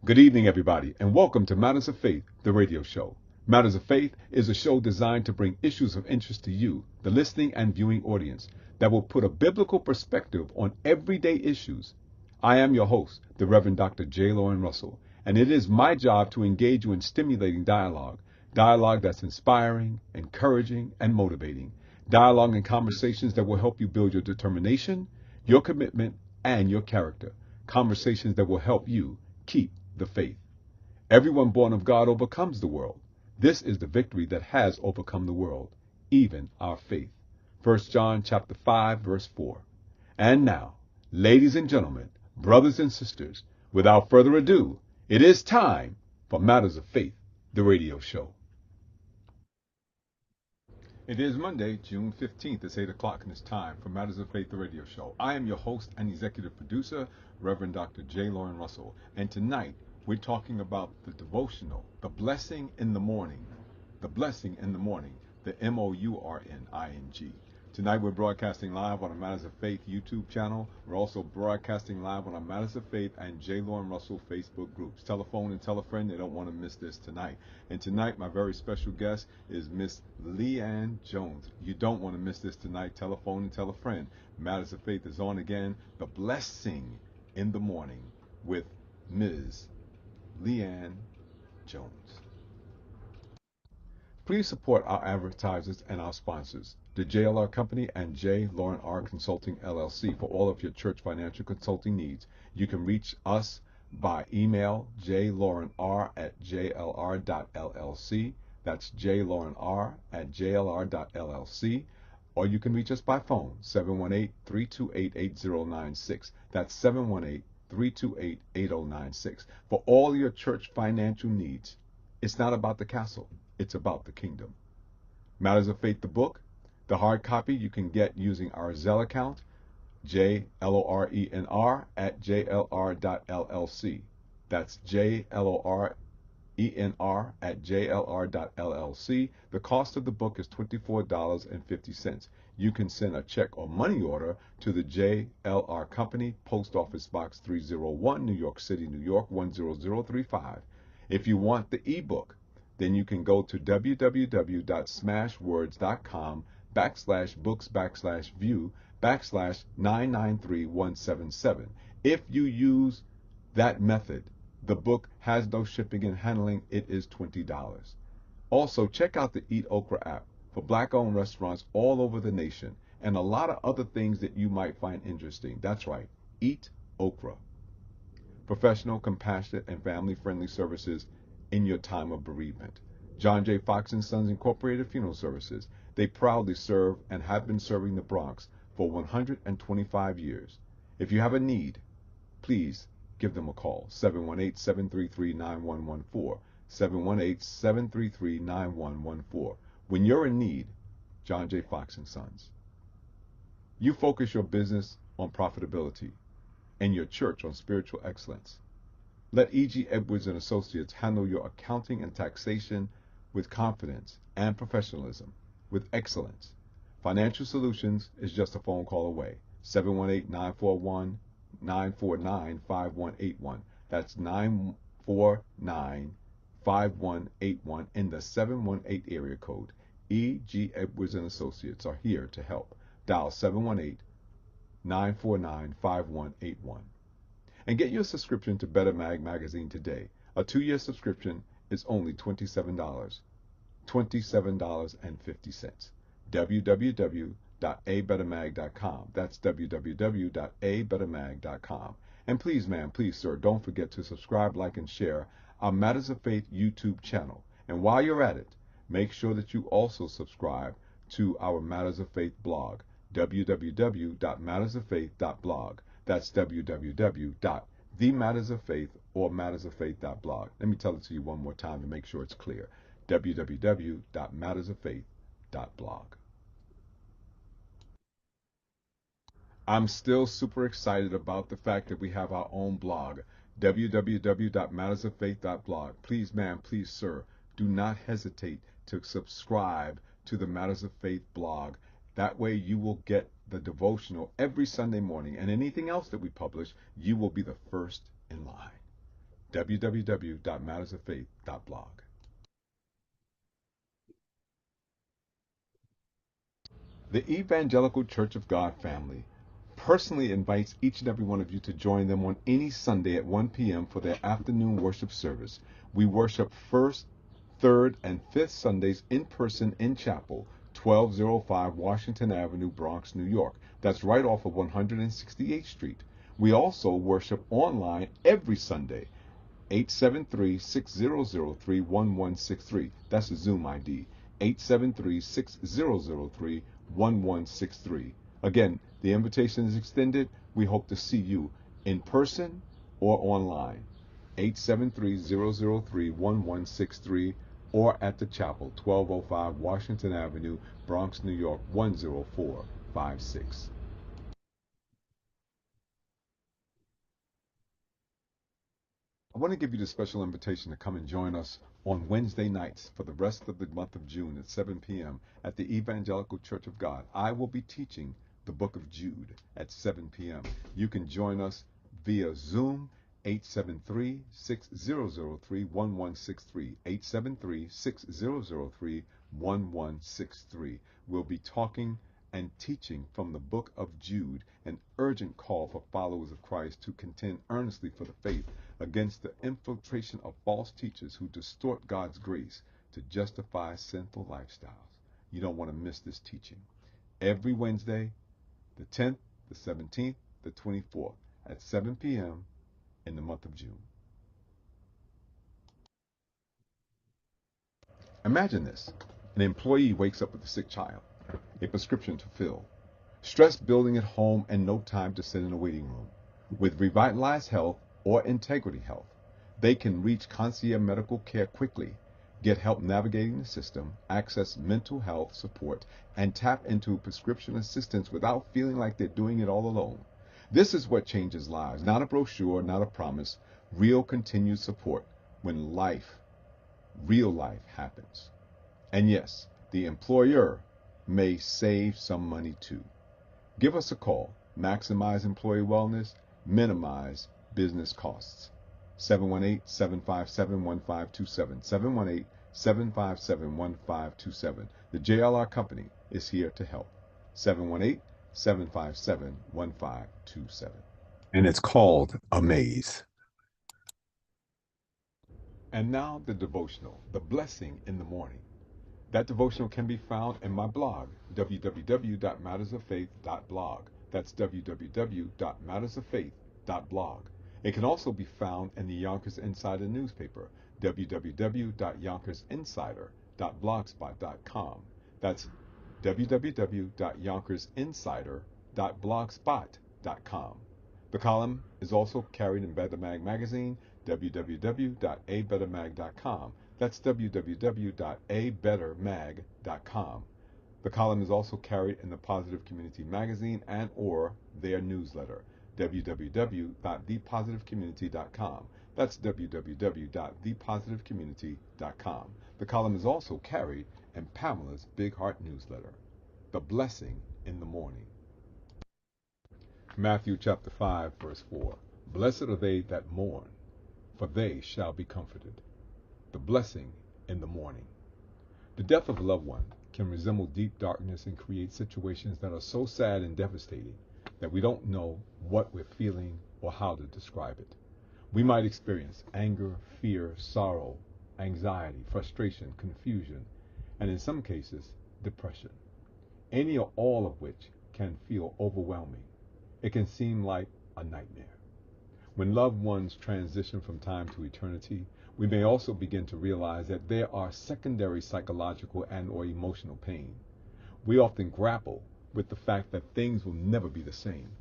Good evening, everybody, and welcome to Matters of Faith, the radio show. Matters of Faith is a show designed to bring issues of interest to you, the listening and viewing audience, that will put a biblical perspective on everyday issues. I am your host, the Reverend Dr. J. Lauren Russell, and it is my job to engage you in stimulating dialogue that's inspiring, encouraging, and motivating, dialogue and conversations that will help you build your determination, your commitment, and your character, conversations that will help you keep the faith. Everyone born of God overcomes the world. This is the victory that has overcome the world, even our faith. 1 John chapter 5, verse 4. And now, ladies and gentlemen, brothers and sisters, without further ado, it is time for Matters of Faith, the radio show. It is Monday, June 15th. It's 8 o'clock and it's time for Matters of Faith, the radio show. I am your host and executive producer, Reverend Dr. J. Lauren Russell. And tonight, we're talking about the devotional, the blessing in the morning. The blessing in the morning, the MOURNING. Tonight, we're broadcasting live on the Matters of Faith YouTube channel. We're also broadcasting live on our Matters of Faith and J. Lauren Russell Facebook groups. Telephone and tell a friend. They don't want to miss this tonight. And tonight, my very special guest is Miss Leanne Jones. You don't want to miss this tonight. Telephone and tell a friend. Matters of Faith is on again. The blessing in the morning with Ms. Leanne Jones. Please support our advertisers and our sponsors, the JLR Company and J. Lauren R. Consulting LLC, for all of your church financial consulting needs. You can reach us by email, jlaurenr@jlr.llc. That's jlaurenr@jlr.llc. Or you can reach us by phone, 718-328-8096. That's 718-328-8096. For all your church financial needs. It's not about the castle. It's about the kingdom. Matters of Faith, the book. The hard copy you can get using our Zelle account, jlorenr@jlr.llc. That's jlorenr@jlr.llc. The cost of the book is $24.50. You can send a check or money order to the JLR Company, Post Office Box 301, New York City, New York 10035. If you want the ebook, then you can go to www.smashwords.com/books/view/993177. If you use that method, the book has no shipping and handling. It is $20. Also, check out the Eat Okra app for Black-owned restaurants all over the nation and a lot of other things that you might find interesting. That's right, Eat Okra. Professional, compassionate, and family-friendly services in your time of bereavement. John J. Fox & Sons Incorporated Funeral Services. They proudly serve and have been serving the Bronx for 125 years. If you have a need, please give them a call, 718-733-9114, 718-733-9114. When you're in need, John J. Fox & Sons. You focus your business on profitability and your church on spiritual excellence. Let E.G. Edwards and Associates handle your accounting and taxation with confidence and professionalism, with excellence. Financial Solutions is just a phone call away. 718-941-949-5181. That's 949-5181 in the 718 area code. E.G. Edwards and Associates are here to help. Dial 718-949-5181. And get your subscription to Better Mag magazine today. A 2-year subscription is only $27. $27.50. www.abettermag.com. That's www.abettermag.com. And please, ma'am, please, sir, don't forget to subscribe, like, and share our Matters of Faith YouTube channel. And while you're at it, make sure that you also subscribe to our Matters of Faith blog, www.mattersoffaith.blog. That's www.themattersoffaith or mattersoffaith.blog. Let me tell it to you one more time to make sure it's clear. www.mattersoffaith.blog. I'm still super excited about the fact that we have our own blog, www.mattersoffaith.blog. Please, ma'am, please, sir, do not hesitate to subscribe to the Matters of Faith blog. That way you will get the devotional every Sunday morning, and anything else that we publish, you will be the first in line. www.mattersoffaith.blog. The Evangelical Church of God family personally invites each and every one of you to join them on any Sunday at 1 p.m. for their afternoon worship service. We worship first, third, and fifth Sundays in person in chapel, 1205 Washington Avenue, Bronx, New York. That's right off of 168th Street. We also worship online every Sunday, 873-6003-1163. That's the Zoom ID, 873-6003-1163. Again, the invitation is extended. We hope to see you in person or online, 873-003-1163, or at the chapel, 1205 Washington Avenue, Bronx, New York, 10456. I want to give you the special invitation to come and join us on Wednesday nights for the rest of the month of June at 7 p.m. at the Evangelical Church of God. I will be teaching the book of Jude at 7 p.m. You can join us via Zoom, 873-6003-1163, 873-6003-1163. We'll be talking and teaching from the book of Jude, an urgent call for followers of Christ to contend earnestly for the faith against the infiltration of false teachers who distort God's grace to justify sinful lifestyles. You don't want to miss this teaching. Every Wednesday, the 10th, the 17th, the 24th at 7 p.m. in the month of June. Imagine this. An employee wakes up with a sick child, a prescription to fill, stress building at home, and no time to sit in a waiting room. With Revitalized Health or Integrity Health, they can reach concierge medical care quickly, get help navigating the system, access mental health support, and tap into prescription assistance without feeling like they're doing it all alone. This is what changes lives, not a brochure, not a promise, real continued support when real life happens. And yes, the employer may save some money too. Give us a call. Maximize employee wellness, minimize business costs. 718-757-1527. 718-757-1527. The JLR Company is here to help. 718-757-1527. And it's called Amaze. And now the devotional, The Blessing in the Morning. That devotional can be found in my blog, www.mattersoffaith.blog. That's www.mattersoffaith.blog. It can also be found in the Yonkers Insider newspaper, www.yonkersinsider.blogspot.com. That's www.yonkersinsider.blogspot.com. The column is also carried in Better Mag magazine, www.abettermag.com. That's www.abettermag.com. The column is also carried in the Positive Community magazine and or their newsletter, www.thepositivecommunity.com. That's www.thepositivecommunity.com. The column is also carried in Pamela's Big Heart newsletter, The Blessing in the Morning. Matthew chapter 5, verse 4. Blessed are they that mourn, for they shall be comforted. The blessing in the morning. The death of a loved one can resemble deep darkness and create situations that are so sad and devastating that we don't know what we're feeling or how to describe it. We might experience anger, fear, sorrow, anxiety, frustration, confusion, and in some cases, depression. Any or all of which can feel overwhelming. It can seem like a nightmare. When loved ones transition from time to eternity, we may also begin to realize that there are secondary psychological and or emotional pain. We often grapple with the fact that things will never be the same.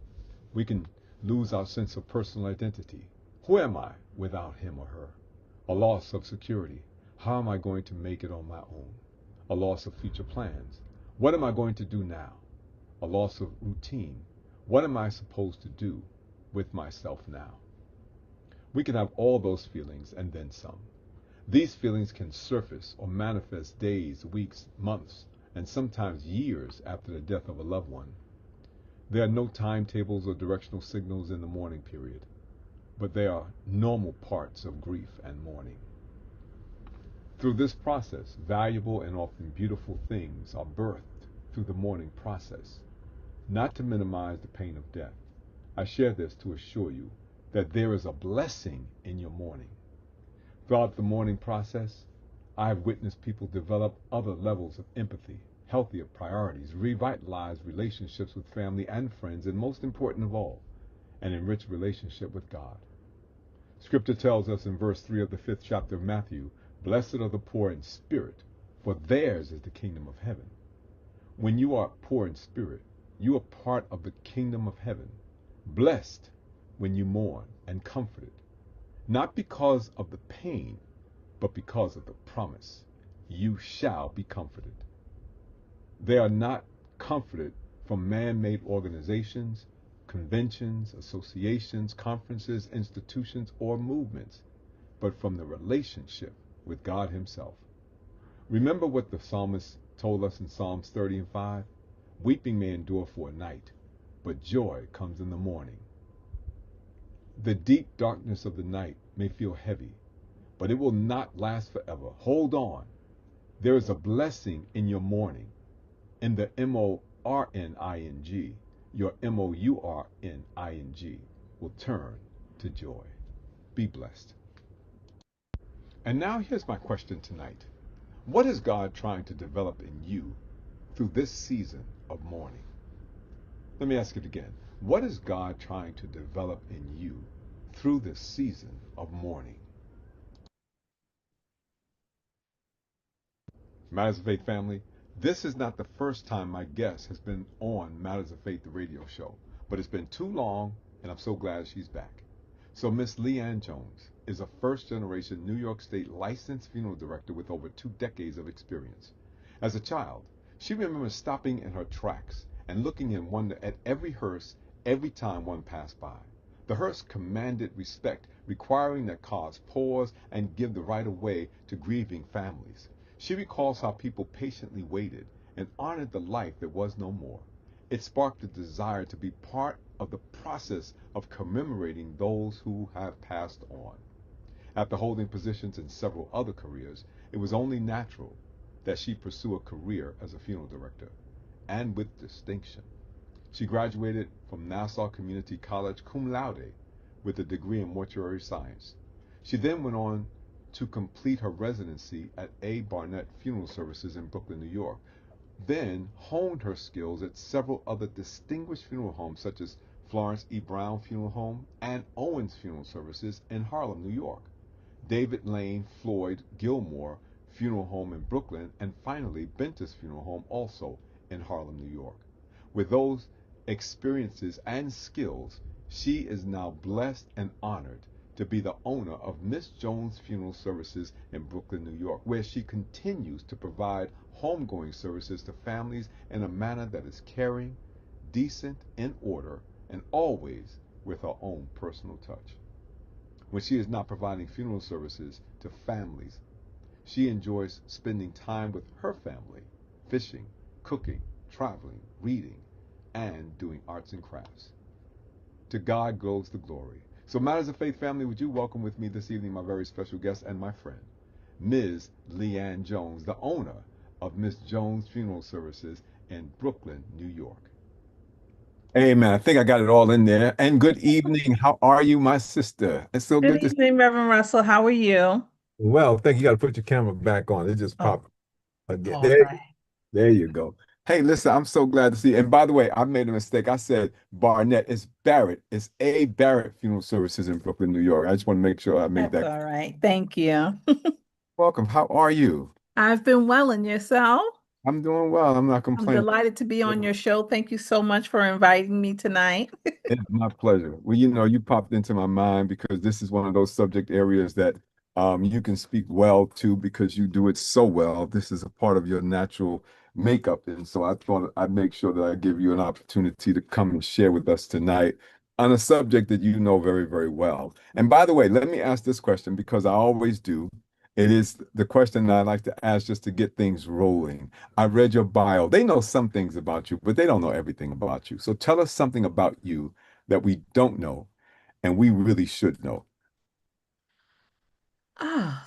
We can lose our sense of personal identity. Who am I without him or her? A loss of security. How am I going to make it on my own? A loss of future plans. What am I going to do now? A loss of routine. What am I supposed to do with myself now? We can have all those feelings and then some. These feelings can surface or manifest days, weeks, months, and sometimes years after the death of a loved one. There are no timetables or directional signals in the mourning period. but they are normal parts of grief and mourning. Through this process, valuable and often beautiful things are birthed through the mourning process. Not to minimize the pain of death, I share this to assure you that there is a blessing in your mourning. Throughout the mourning process, I have witnessed people develop other levels of empathy, healthier priorities, revitalize relationships with family and friends, and most important of all, an enriched relationship with God. Scripture tells us in verse 3 of the 5th chapter of Matthew, "Blessed are the poor in spirit, for theirs is the kingdom of heaven." When you are poor in spirit, you are part of the kingdom of heaven. Blessed when you mourn and comforted, not because of the pain, but because of the promise. You shall be comforted. They are not comforted from man-made organizations, conventions, associations, conferences, institutions, or movements, but from the relationship with God himself. Remember what the psalmist told us in Psalms 30 and 5? Weeping may endure for a night, but joy comes in the morning. The deep darkness of the night may feel heavy, but it will not last forever. Hold on. There is a blessing in your mourning. In the M-O-R-N-I-N-G, your M-O-U-R-N-I-N-G will turn to joy. Be blessed. And now here's my question tonight. What is God trying to develop in you through this season of mourning? Let me ask it again. What is God trying to develop in you through this season of mourning? Matters of Faith family, this is not the first time my guest has been on Matters of Faith, the radio show, but it's been too long, and I'm so glad she's back. So Miss Leanne Jones is a first-generation New York State licensed funeral director with over 2 decades of experience. As a child, she remembers stopping in her tracks and looking in wonder at every hearse every time one passed by. The hearse commanded respect, requiring that cars pause and give the right of way to grieving families. She recalls how people patiently waited and honored the life that was no more. It sparked a desire to be part of the process of commemorating those who have passed on. After holding positions in several other careers, it was only natural that she pursue a career as a funeral director, and with distinction. She graduated from Nassau Community College cum laude with a degree in mortuary science. She then went on to complete her residency at A. Barnett Funeral Services in Brooklyn, New York, then honed her skills at several other distinguished funeral homes such as Florence E. Brown Funeral Home and Owens Funeral Services in Harlem, New York, David Lane Floyd Gilmore Funeral Home in Brooklyn, and finally Bentis Funeral Home also in Harlem, New York. With those experiences and skills, she is now blessed and honored to be the owner of Miss Jones Funeral Services in Brooklyn, New York, where she continues to provide homegoing services to families in a manner that is caring, decent, in order, and always with her own personal touch. When she is not providing funeral services to families, she enjoys spending time with her family, fishing, cooking, traveling, reading, and doing arts and crafts. To God goes the glory. So Matters of Faith family, would you welcome with me this evening my very special guest and my friend, Ms. Leanne Jones, the owner of Miss Jones Funeral Services in Brooklyn, New York. Hey man, I think I got it all in there. And good evening. How are you, my sister? It's so Good good to see evening, Reverend Russell. How are you? you. Well, thank you. You got to put your camera back on. It just Oh, popped again. all right. There you go. Hey, listen, I'm so glad to see you. And by the way, I made a mistake. I said Barnett. It's Barrett. It's A. Barrett Funeral Services in Brooklyn, New York. I just want to make sure I made That's that. all right. Thank you. Welcome. How are you? I've been well, and yourself? I'm doing well. I'm not I'm complaining. delighted to be on your show. Thank you so much for inviting me tonight. It's my pleasure. Well, you popped into my mind because this is one of those subject areas that you can speak well to because you do it so well. This is a part of your natural makeup. And so I thought I'd make sure that I give you an opportunity to come and share with us tonight on a subject that you know very, very well. And by the way, let me ask this question because I always do. It is the question that I like to ask just to get things rolling. I read your bio. They know some things about you, but they don't know everything about you. So tell us something about you that we don't know, and we really should know?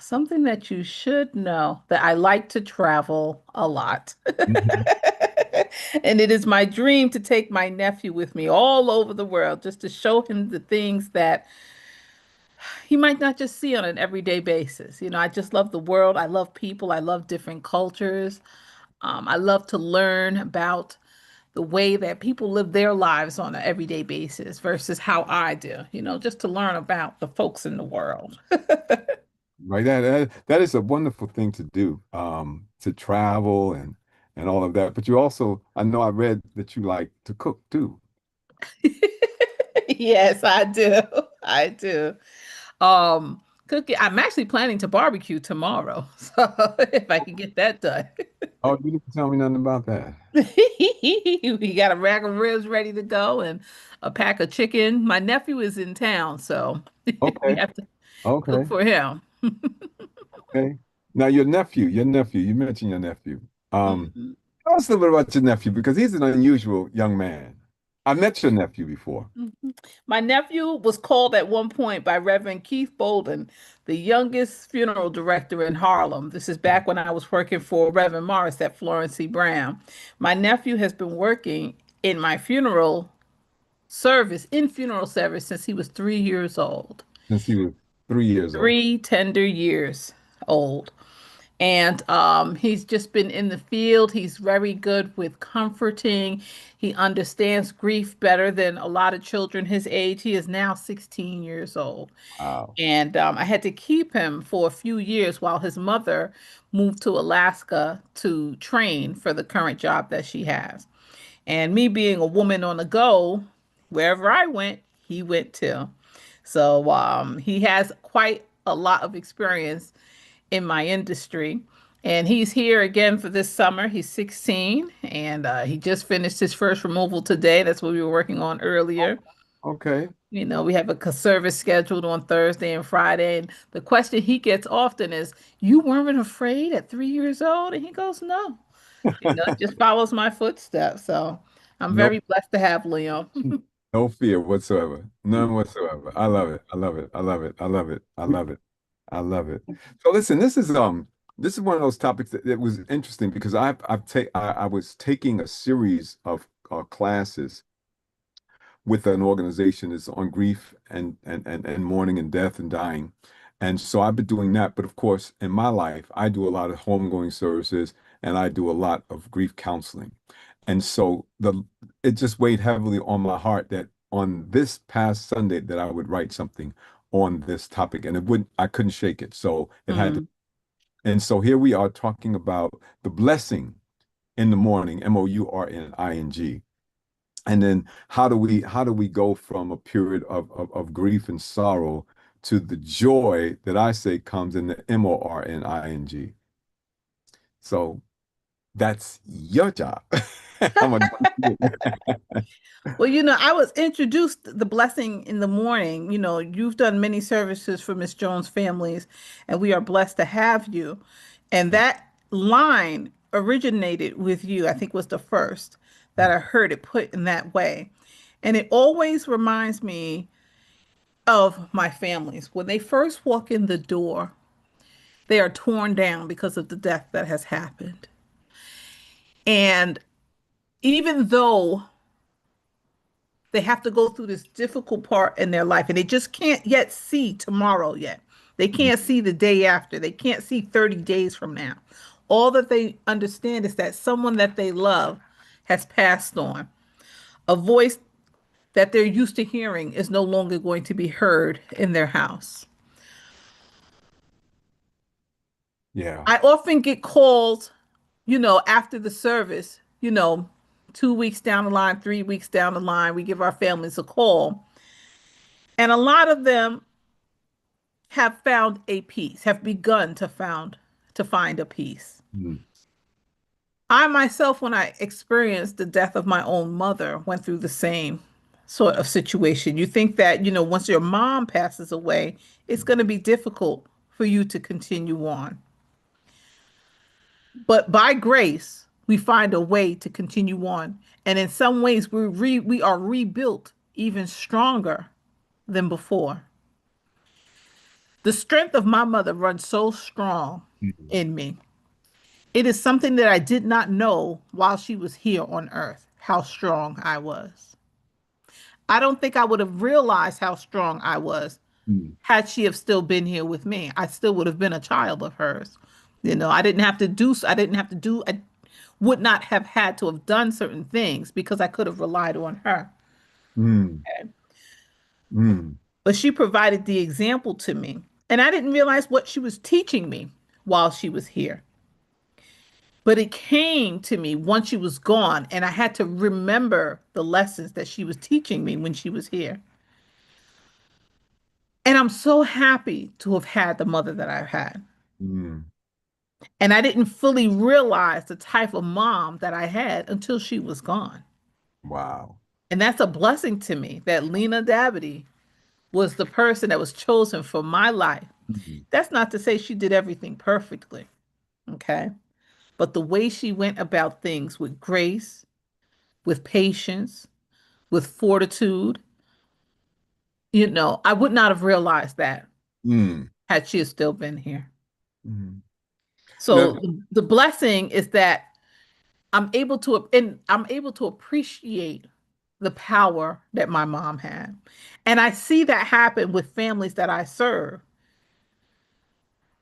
Something that you should know that I like to travel a lot. Mhm. And it is my dream to take my nephew with me all over the world just to show him the things that he might not just see on an everyday basis. I just love the world. I love people. I love different cultures. I love to learn about the way that people live their lives on an everyday basis versus how I do, just to learn about the folks in the world. Right. That is a wonderful thing to do, to travel and all of that. But you also, I know I read that you like to cook too. Yes, I do. I do. Cooking. I'm actually planning to barbecue tomorrow. So if I can get that done. Oh, you didn't tell me nothing about that. We got a rack of ribs ready to go and a pack of chicken. My nephew is in town, so we Okay. have to cook Okay. for him. Okay. Now you mentioned your nephew. Um, Mhm. Tell us a little bit about your nephew because he's an unusual young man. I met your nephew before. Mhm. My nephew was called at one point by Reverend Keith Bolden, the youngest funeral director in Harlem. This is back when I was working for Reverend Morris at Florence C. Brown. My nephew has been working in my funeral service since he was 3 years old. Since he was 3 years old. Three tender years old. And he's just been in the field. He's very good with comforting. He understands grief better than a lot of children his age. He is now 16 years old. Wow. And I had to keep him for a few years while his mother moved to Alaska to train for the current job that she has. And me being a woman on the go, wherever I went, he went too. So he has quite a lot of experience in my industry. And he's here again for this summer. He's 16 and he just finished his first removal today. That's what we were working on earlier. Okay. We have a service scheduled on Thursday and Friday. And the question he gets often is, you weren't afraid at 3 years old? And he goes, no, just follows my footsteps. So I'm No, very blessed to have Leo. no fear whatsoever. None whatsoever. I love it. I love it. I love it. I love it. I love it. I love it. So listen, this is one of those topics that was interesting because I was taking a series of classes with an organization that's on grief and mourning and death and dying. And so I've been doing that. But of course, in my life, I do a lot of homegoing services and I do a lot of grief counseling. And so it just weighed heavily on my heart that on this past Sunday that I would write something on this topic. And I couldn't shake it. So it had to, Mm, and so here we are talking about the blessing in the morning, Mourning. And then how do we go from a period of grief and sorrow to the joy that I say comes in the Mourning? So that's your job. I'm a, Well, I was introduced the blessing in the morning. You've done many services for Miss Jones families, and we are blessed to have you. And that line originated with you, I think was the first that I heard it put in that way. And it always reminds me of my families. When they first walk in the door, they are torn down because of the death that has happened. And even though they have to go through this difficult part in their life and they just can't yet see tomorrow yet. They can't see the day after. They can't see 30 days from now. All that they understand is that someone that they love has passed on. A voice that they're used to hearing is no longer going to be heard in their house. yeah. I often get calls, after the service, 2 weeks down the line, 3 weeks down the line, we give our families a call. And a lot of them have found a peace, have begun to find a peace. Mm. I myself, when I experienced the death of my own mother, went through the same sort of situation. You think that, once your mom passes away, it's going to be difficult for you to continue on. But by grace, we find a way to continue on. And in some ways, we are rebuilt even stronger than before. The strength of my mother runs so strong Mm. in me. It is something that I did not know while she was here on earth, how strong I was. I don't think I would have realized how strong I was Mm. had she have still been here with me. I still would have been a child of hers. I didn't have to do, I would not have had to have done certain things because I could have relied on her. Mm. Mm. But she provided the example to me. And I didn't realize what she was teaching me while she was here. But it came to me once she was gone, and I had to remember the lessons that she was teaching me when she was here. And I'm so happy to have had the mother that I've had. Mm. And I didn't fully realize the type of mom that I had until she was gone. Wow. And that's a blessing to me that Lena Davity was the person that was chosen for my life. Mm. That's not to say she did everything perfectly, okay? But the way she went about things with grace, with patience, with fortitude, I would not have realized that Mm. had she still been here. Mm. Now, So the blessing is that I'm able to appreciate the power that my mom had. And I see that happen with families that I serve,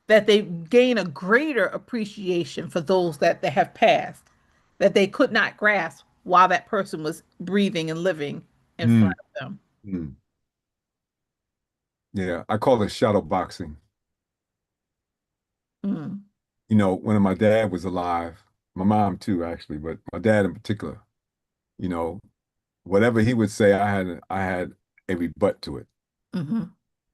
that they gain a greater appreciation for those that they have passed, that they could not grasp while that person was breathing and living in mm. front of them. Mm. Yeah, I call it shadow boxing. Mm, When my dad was alive, my mom too, actually, but my dad in particular, you know, whatever he would say, I had a rebut to it. hmm.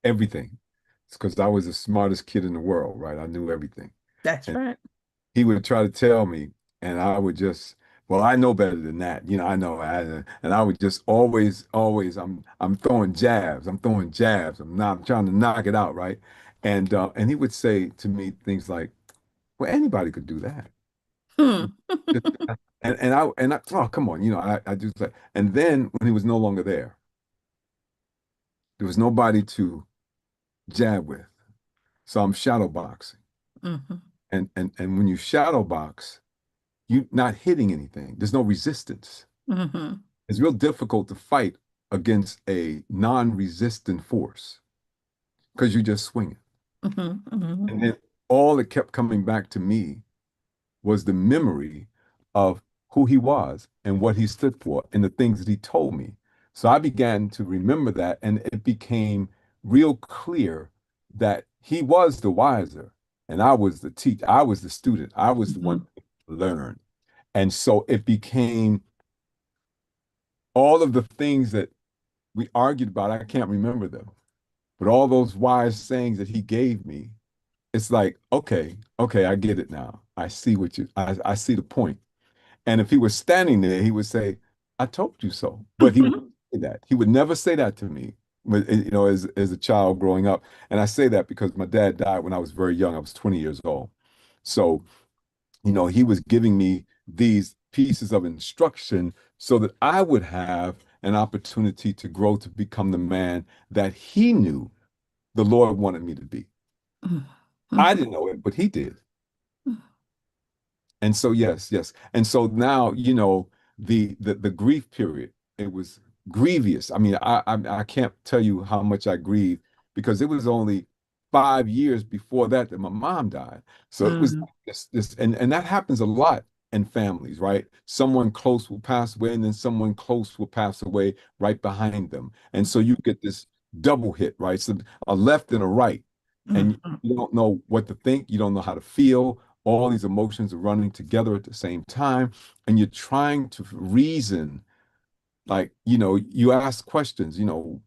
Everything. It's because I was the smartest kid in the world, right? I knew everything. That's And right. he would try to tell me, and I would just, well, I know better than that. I know. And I would just always, I'm throwing jabs. I'm throwing jabs. I'm trying to knock it out, right? And he would say to me things like, well, anybody could do that. Hmm. And I oh, come on, I just like, and then when he was no longer there was nobody to jab with. So I'm shadow boxing. Hmm. And when you shadow box, you're not hitting anything. There's no resistance. Hmm. It's real difficult to fight against a non-resistant force because you're just swinging. Hmm. Hmm. And then all that kept coming back to me was the memory of who he was and what he stood for and the things that he told me. So I began to remember that, and it became real clear that he was the wiser and I was the teacher. I was the student. I was the one Hmm. to learn. And so it became all of the things that we argued about. I can't remember them, but all those wise sayings that he gave me, it's like, okay, I get it now. I see the point. And if he was standing there, he would say, I told you so. But he would say that. He would never say that to me, but, as a child growing up. And I say that because my dad died when I was very young. I was 20 years old. So, he was giving me these pieces of instruction so that I would have an opportunity to grow to become the man that he knew the Lord wanted me to be. I didn't know it, but he did. And so yes. And so now, the grief period, it was grievous. I mean, I can't tell you how much I grieved because it was only 5 years before that my mom died. So it was Hmm. this and that happens a lot in families, right? Someone close will pass away, and then someone close will pass away right behind them. And so you get this double hit, right? So a left and a right, and Hmm. you don't know what to think, you don't know how to feel, all these emotions are running together at the same time, and you're trying to reason, like, you ask questions,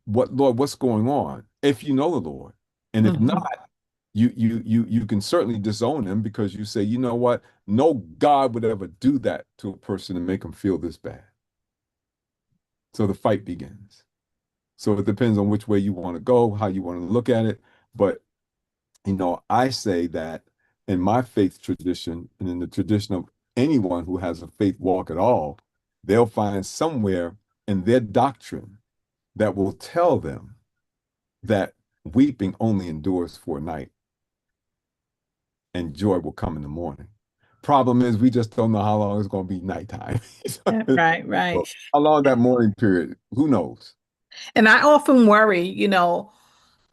what, Lord, what's going on, if you know the Lord. And if Hmm. not, you can certainly disown him because you say, you know what, no God would ever do that to a person and make them feel this bad. So the fight begins. So it depends on which way you want to go, how you want to look at it. But I say that in my faith tradition and in the tradition of anyone who has a faith walk at all, they'll find somewhere in their doctrine that will tell them that weeping only endures for a night and joy will come in the morning. Problem is, we just don't know how long it's going to be nighttime. Right, right. So how long that morning period? Who knows? And I often worry,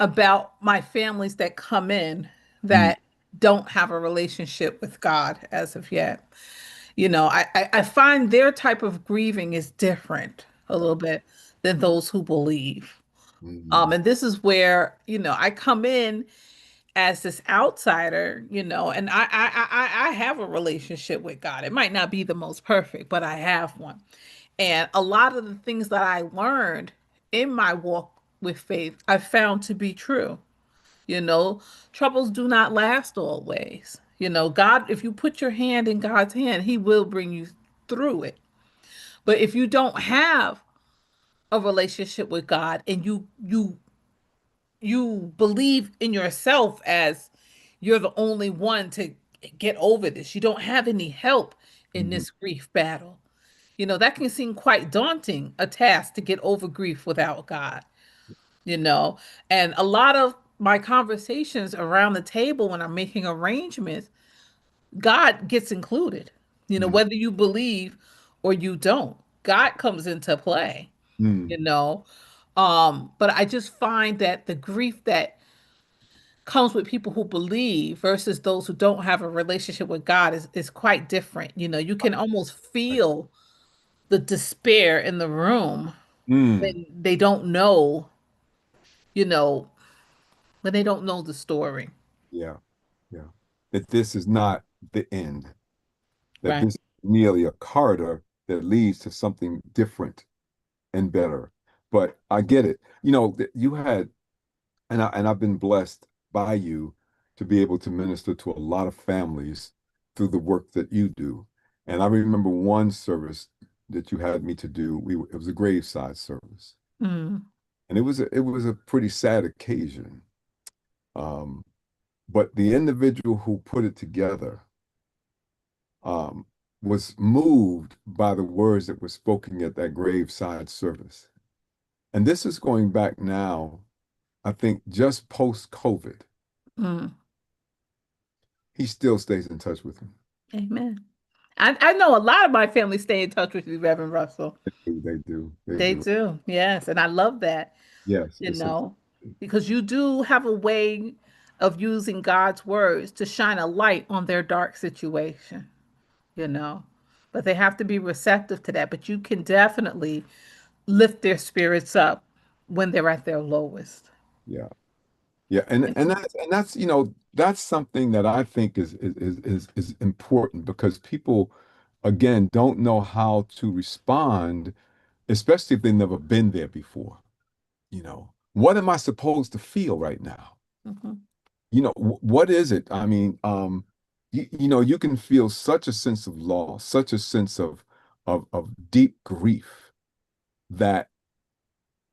about my families that come in Mm, that don't have a relationship with God as of yet. I find their type of grieving is different a little bit than those who believe. mm, And this is where, I come in as this outsider, and I have a relationship with God. It might not be the most perfect, but I have one. And a lot of the things that I learned in my walk with faith, I found to be true. You know, troubles do not last always. God, if you put your hand in God's hand, He will bring you through it. But if you don't have a relationship with God and you believe in yourself as you're the only one to get over this, you don't have any help in mhm, this grief battle. That can seem quite daunting, a task to get over grief without God, you know. And a lot of my conversations around the table when I'm making arrangements, God gets included. mm, Whether you believe or you don't, God comes into play, mm. you know. But I just find that the grief that comes with people who believe versus those who don't have a relationship with God is quite different. You can almost feel the despair in the room Mm. when they don't know, you know, when they don't know the story. Yeah, yeah. That this is not the end, that Right. this is merely a corridor that leads to something different and better. But I get it. That you had, and I've been blessed by you to be able to minister to a lot of families through the work that you do. And I remember one service that you had me to do. It was a graveside service, Mm, and it was a pretty sad occasion. Um, but the individual who put it together um, was moved by the words that were spoken at that graveside service. And this is going back now, I think just post COVID. mm. He still stays in touch with me. Amen. I know a lot of my family stay in touch with you, Reverend Russell. They do. They They do. do. Yes. And I love that, Yes, you it's a know, because you do have a way of using God's words to shine a light on their dark situation, you know. But they have to be receptive to that. But you can definitely lift their spirits up when they're at their lowest. yeah. Yeah. And that's something that I think is important because people again don't know how to respond, especially if they've never been there before. What am I supposed to feel right now? Mhm, What is it? I mean, you can feel such a sense of loss, such a sense of deep grief that,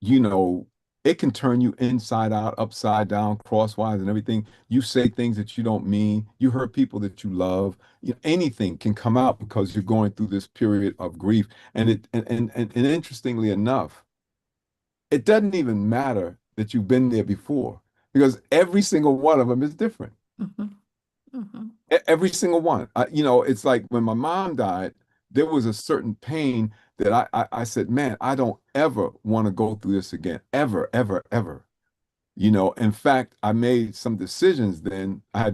you know, it can turn you inside out, upside down, crosswise, and everything. You say things that you don't mean. You hurt people that you love. Anything can come out because you're going through this period of grief. And interestingly enough, it doesn't even matter that you've been there before because every single one of them is different. mhm, mhm, Every single one. It's like when my mom died, there was a certain pain that I said, man, I don't ever want to go through this again, ever, ever, ever. In fact, I made some decisions then. I had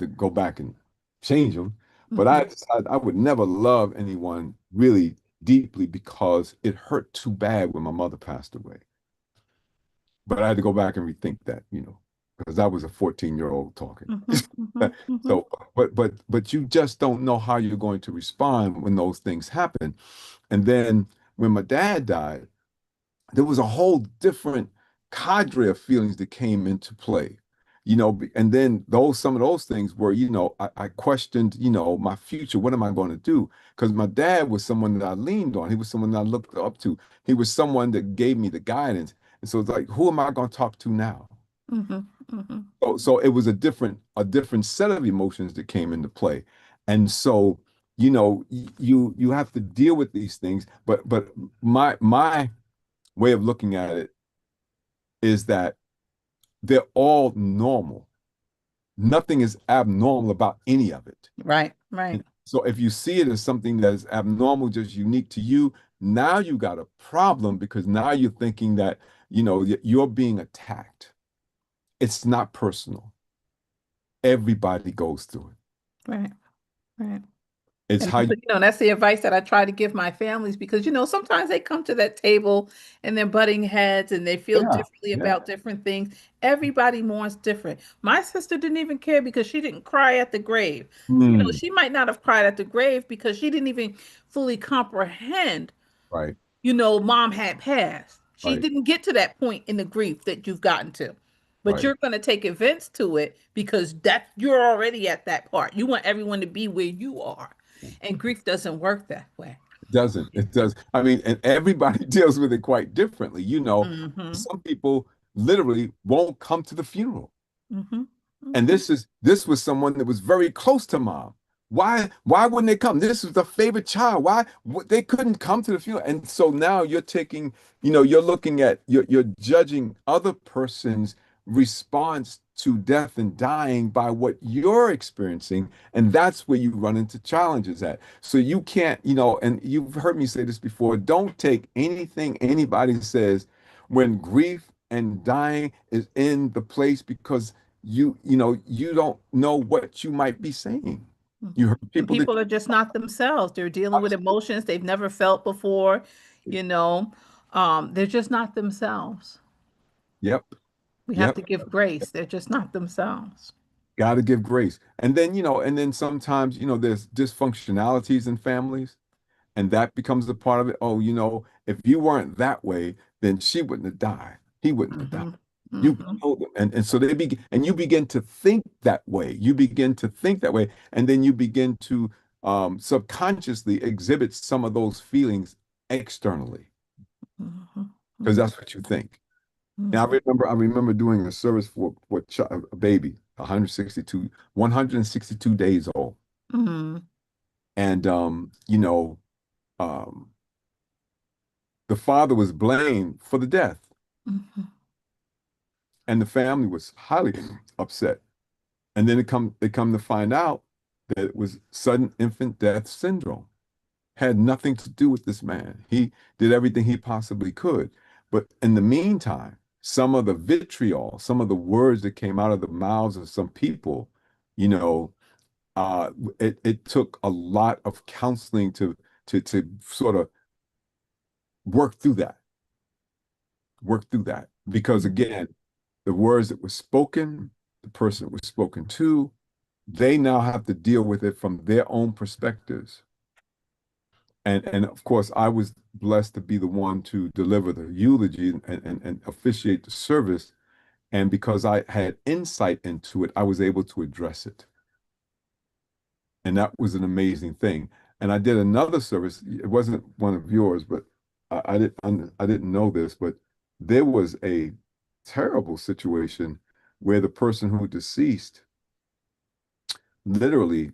to go back and change them, but I mhm, decided I would never love anyone really deeply because it hurt too bad when my mother passed away. But I had to go back and rethink that, because I was a 14-year-old talking. mhm, mhm, mhm, So, but you just don't know how you're going to respond when those things happen. And then when my dad died, there was a whole different cadre of feelings that came into play. And then some of those things were, I questioned, my future. What am I going to do? Because my dad was someone that I leaned on. He was someone that I looked up to. He was someone that gave me the guidance. And so it's like, who am I going to talk to now? mhm, mhm, So it was a different set of emotions that came into play. And so, you have to deal with these things. But my way of looking at it is that they're all normal. Nothing is abnormal about any of it. Right, right, And so if you see it as something that is abnormal, just unique to you, now you got a problem because now you're thinking that, you're being attacked. It's not personal. Everybody goes through it. right, right. It's And how you, that's the advice that I try to give my families because, sometimes they come to that table and they're butting heads and they feel yeah, differently yeah. about different things. Everybody mourns different. My sister didn't even care because she didn't cry at the grave. Hmm. She might not have cried at the grave because she didn't even fully comprehend, Right, mom had passed. She right, didn't get to that point in the grief that you've gotten to. But right. you're going to take events to it because that you're already at that part. You want everyone to be where you are. And grief doesn't work that way. It doesn't. It does. I mean, and everybody deals with it quite differently. Mm-hmm. Some people literally won't come to the funeral. Mm-hmm. And Mm-hmm. this was someone that was very close to mom. Why wouldn't they come? This was the favorite child. They couldn't come to the funeral? And so now you're taking, you're looking at you're judging other person's response to death and dying by what you're experiencing, and that's where you run into challenges at. So you can't, and you've heard me say this before, don't take anything anybody says when grief and dying is in the place because you don't know what you might be saying. You heard And people that people are just not themselves. They're dealing with emotions they've never felt before, you know. They're just not themselves. yep, We have yep, to give grace. They're just not themselves. got to give grace. And then sometimes, there's dysfunctionalities in families, and that becomes a part of it. Oh, if you weren't that way, then she wouldn't have died. He wouldn't have died. Hmm. You Hmm. killed him. And so they begin, and you begin to think that way. You begin to think that way, and then you begin to subconsciously exhibit some of those feelings externally Hmm. because that's what you think. And Hmm. I remember doing a service for a baby, 162 days old. Hmm. And um, the father was blamed for the death, Hmm. and the family was highly upset. And then they come to find out that it was sudden infant death syndrome. Had nothing to do with this man. He did everything he possibly could. But in the meantime, some of the vitriol, some of the words that came out of the mouths of some people, you know, it took a lot of counseling to sort of work through that, work through that. Because again, the words that were spoken, the person that was spoken to, they now have to deal with it from their own perspectives. And of course, I was blessed to be the one to deliver the eulogy and officiate the service. And because I had insight into it, I was able to address it. And that was an amazing thing. And I did another service. It wasn't one of yours, but I didn't know this, but there was a terrible situation where the person who deceased, literally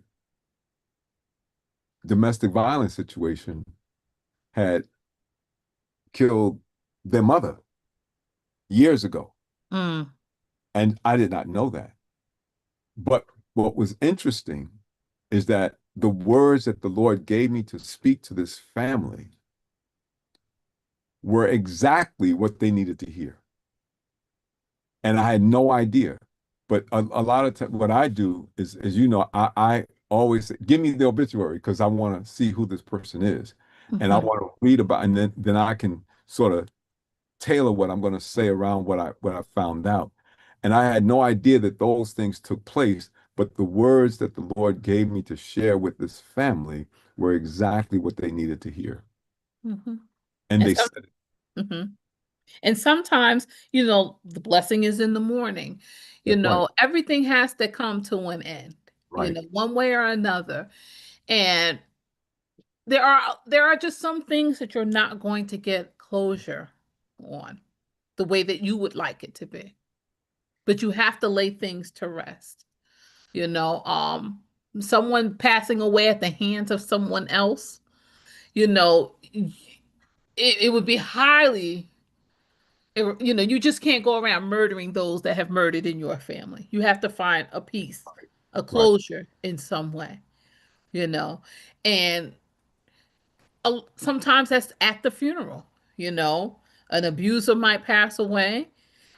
domestic violence situation, had killed their mother years ago. Hmm. And I did not know that. But what was interesting is that the words that the Lord gave me to speak to this family were exactly what they needed to hear. And I had no idea. But a lot of what I do is, as you know, I always say, give me the obituary because I want to see who this person is. And I Hmm. want to read about, and then I can sort of tailor what I'm going to say around what I found out. And I had no idea that those things took place, but the words that the Lord gave me to share with this family were exactly what they needed to hear. Hmm. And And they some, said it. mhm. And sometimes, the blessing is in the morning. That's right. Everything has to come to an end, Right. one way or another. And there are just some things that you're not going to get closure on the way that you would like it to be. But you have to lay things to rest. You know, someone passing away at the hands of someone else, it would be highly You just can't go around murdering those that have murdered in your family. You have to find a peace, a Right. closure in some way, you know. And sometimes that's at the funeral, you know. An abuser might pass away,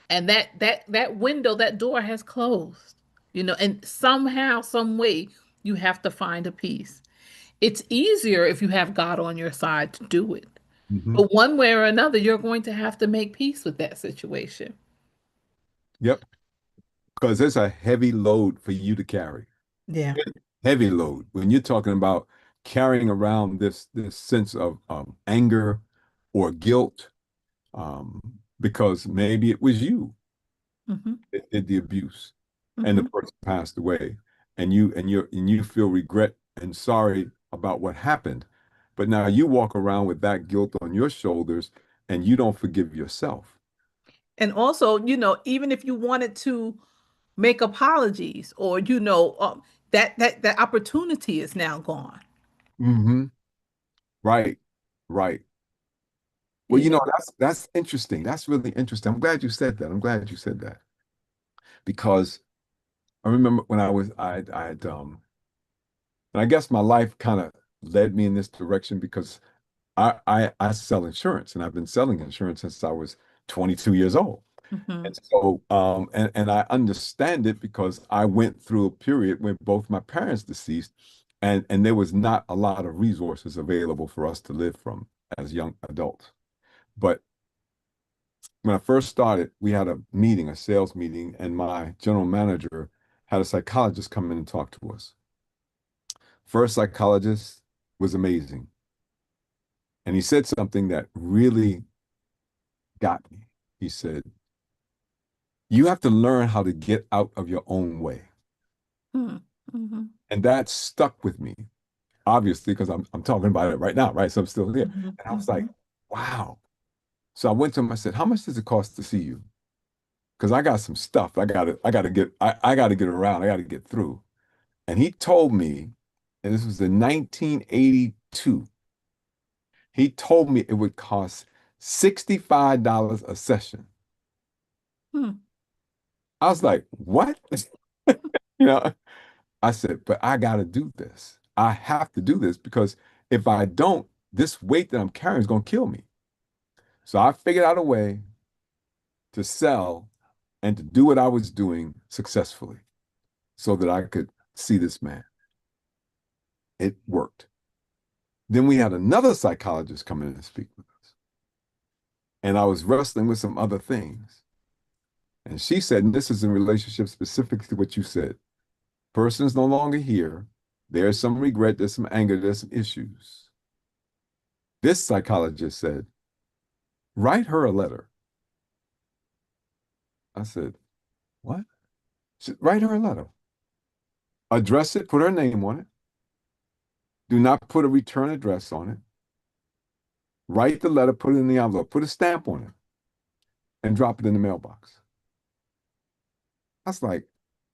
and that window, that door has closed, and somehow, some way, you have to find a peace. It's easier if you have God on your side to do it. Hmm. But one way or another, you're going to have to make peace with that situation. Yep. Because it's a heavy load for you to carry. Yeah. Heavy load. When you're talking about carrying around this sense of anger or guilt, um, because maybe it was you Hmm. that did the abuse and the Hmm. person passed away, and you feel regret and sorry about what happened. But now you walk around with that guilt on your shoulders and you don't forgive yourself. And also, even if you wanted to make apologies, or that opportunity is now gone. Hmm. Right. Right. Well, You know. that's interesting. That's really interesting. I'm glad you said that. I'm glad you said that because I remember when and I guess my life kind of led me in this direction because I sell insurance and I've been selling insurance since I was 22 years old. Hmm. And so and I understand it because I went through a period when both my parents deceased and there was not a lot of resources available for us to live from as young adults. But when I first started, we had a meeting, a sales meeting, and my general manager had a psychologist come in and talk to us. First psychologist was amazing. And he said something that really got me. He said, you have to learn how to get out of your own way. Mm-hmm. And that stuck with me, obviously, because I'm talking about it right now, right? So I'm still here. Hmm. And I was Hmm. like, wow. So I went to him, I said, how much does it cost to see you? Because I got some stuff I gotta get around, I gotta get through. And he told me, and this was in 1982, he told me it would cost $65 a session. Hmm. I was like, what? You know, I said, but I got to do this. I have to do this because if I don't, this weight that I'm carrying is going to kill me. So I figured out a way to sell and to do what I was doing successfully so that I could see this man. It worked. Then we had another psychologist come in and speak with us. And I was wrestling with some other things. And she said, and this is in relationship specific to what you said, person is no longer here. There's some regret, there's some anger, there's some issues. This psychologist said, write her a letter. I said, what? She said, write her a letter. Address it, put her name on it. Do not put a return address on it. Write the letter, put it in the envelope, put a stamp on it, and drop it in the mailbox. I was like,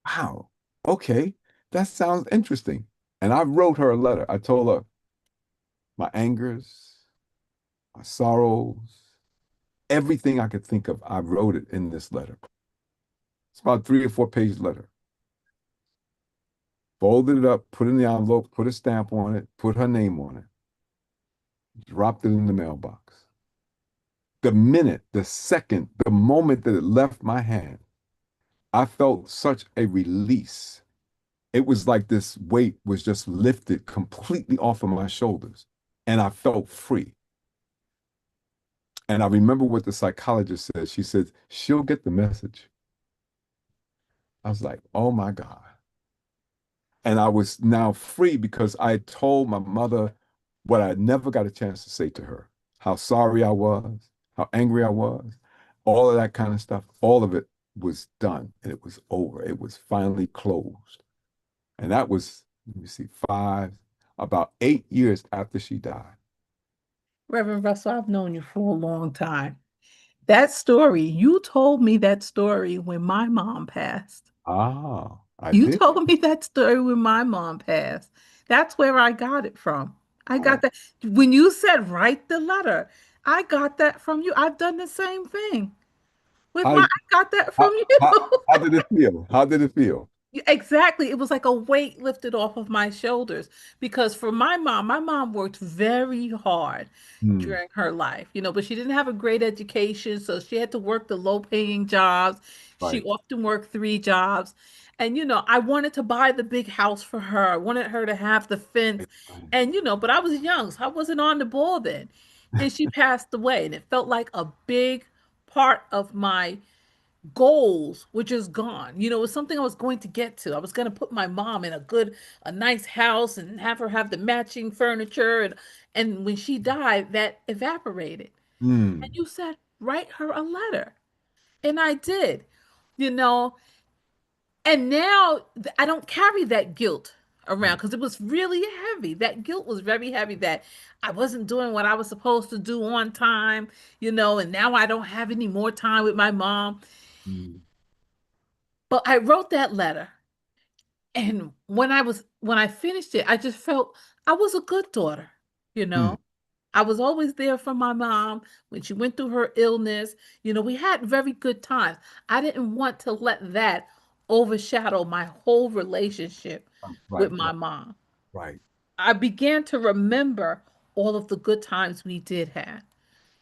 wow, okay, that sounds interesting. And I wrote her a letter. I told her my angers, my sorrows, everything I could think of. I wrote it in this letter. It's about 3 or 4 page letter. Folded it up, put it in the envelope, put a stamp on it, put her name on it, dropped it in the mailbox. The minute, the second, the moment that it left my hand, I felt such a release. It was like this weight was just lifted completely off of my shoulders, and I felt free. And I remember what the psychologist said. She said, she'll get the message. I was like, oh my God. And I was now free because I told my mother what I never got a chance to say to her, how sorry I was, how angry I was, all of that kind of stuff. All of it was done and it was over. It was finally closed. And that was, let me see, about 8 years after she died. Reverend Russell, I've known you for a long time. That story, you told me that story when my mom passed. Ah, I You did. told me that story when my mom passed. That's where I got it from. I got Oh, that when you said write the letter. I got that from you. I've done the same thing. with How my, did I got that how, from you. how did it feel? How did it feel? Exactly. It was like a weight lifted off of my shoulders because for my mom worked very hard Hmm. during her life, but she didn't have a great education, so she had to work the low-paying jobs. She Right. often worked three jobs. And I wanted to buy the big house for her. I wanted her to have the fence. Right. And but I was young, so I wasn't on the ball then. And she passed away, and it felt like a big part of my goals were just gone. It was something I was going to get to. I was going to put my mom in a nice house and have her have the matching furniture. And when she died, that evaporated. And Hmm. you said, write her a letter. And I did, you know, and now I don't carry that guilt around because it was really heavy. That guilt was very heavy that I wasn't doing what I was supposed to do on time, and now I don't have any more time with my mom. Hmm. But I wrote that letter. And when I finished it, I just felt I was a good daughter, you Hmm. know. I was always there for my mom when she went through her illness. We had very good times. I didn't want to let that overshadow my whole relationship with Right. my Right. mom. Right. I began to remember all of the good times we did have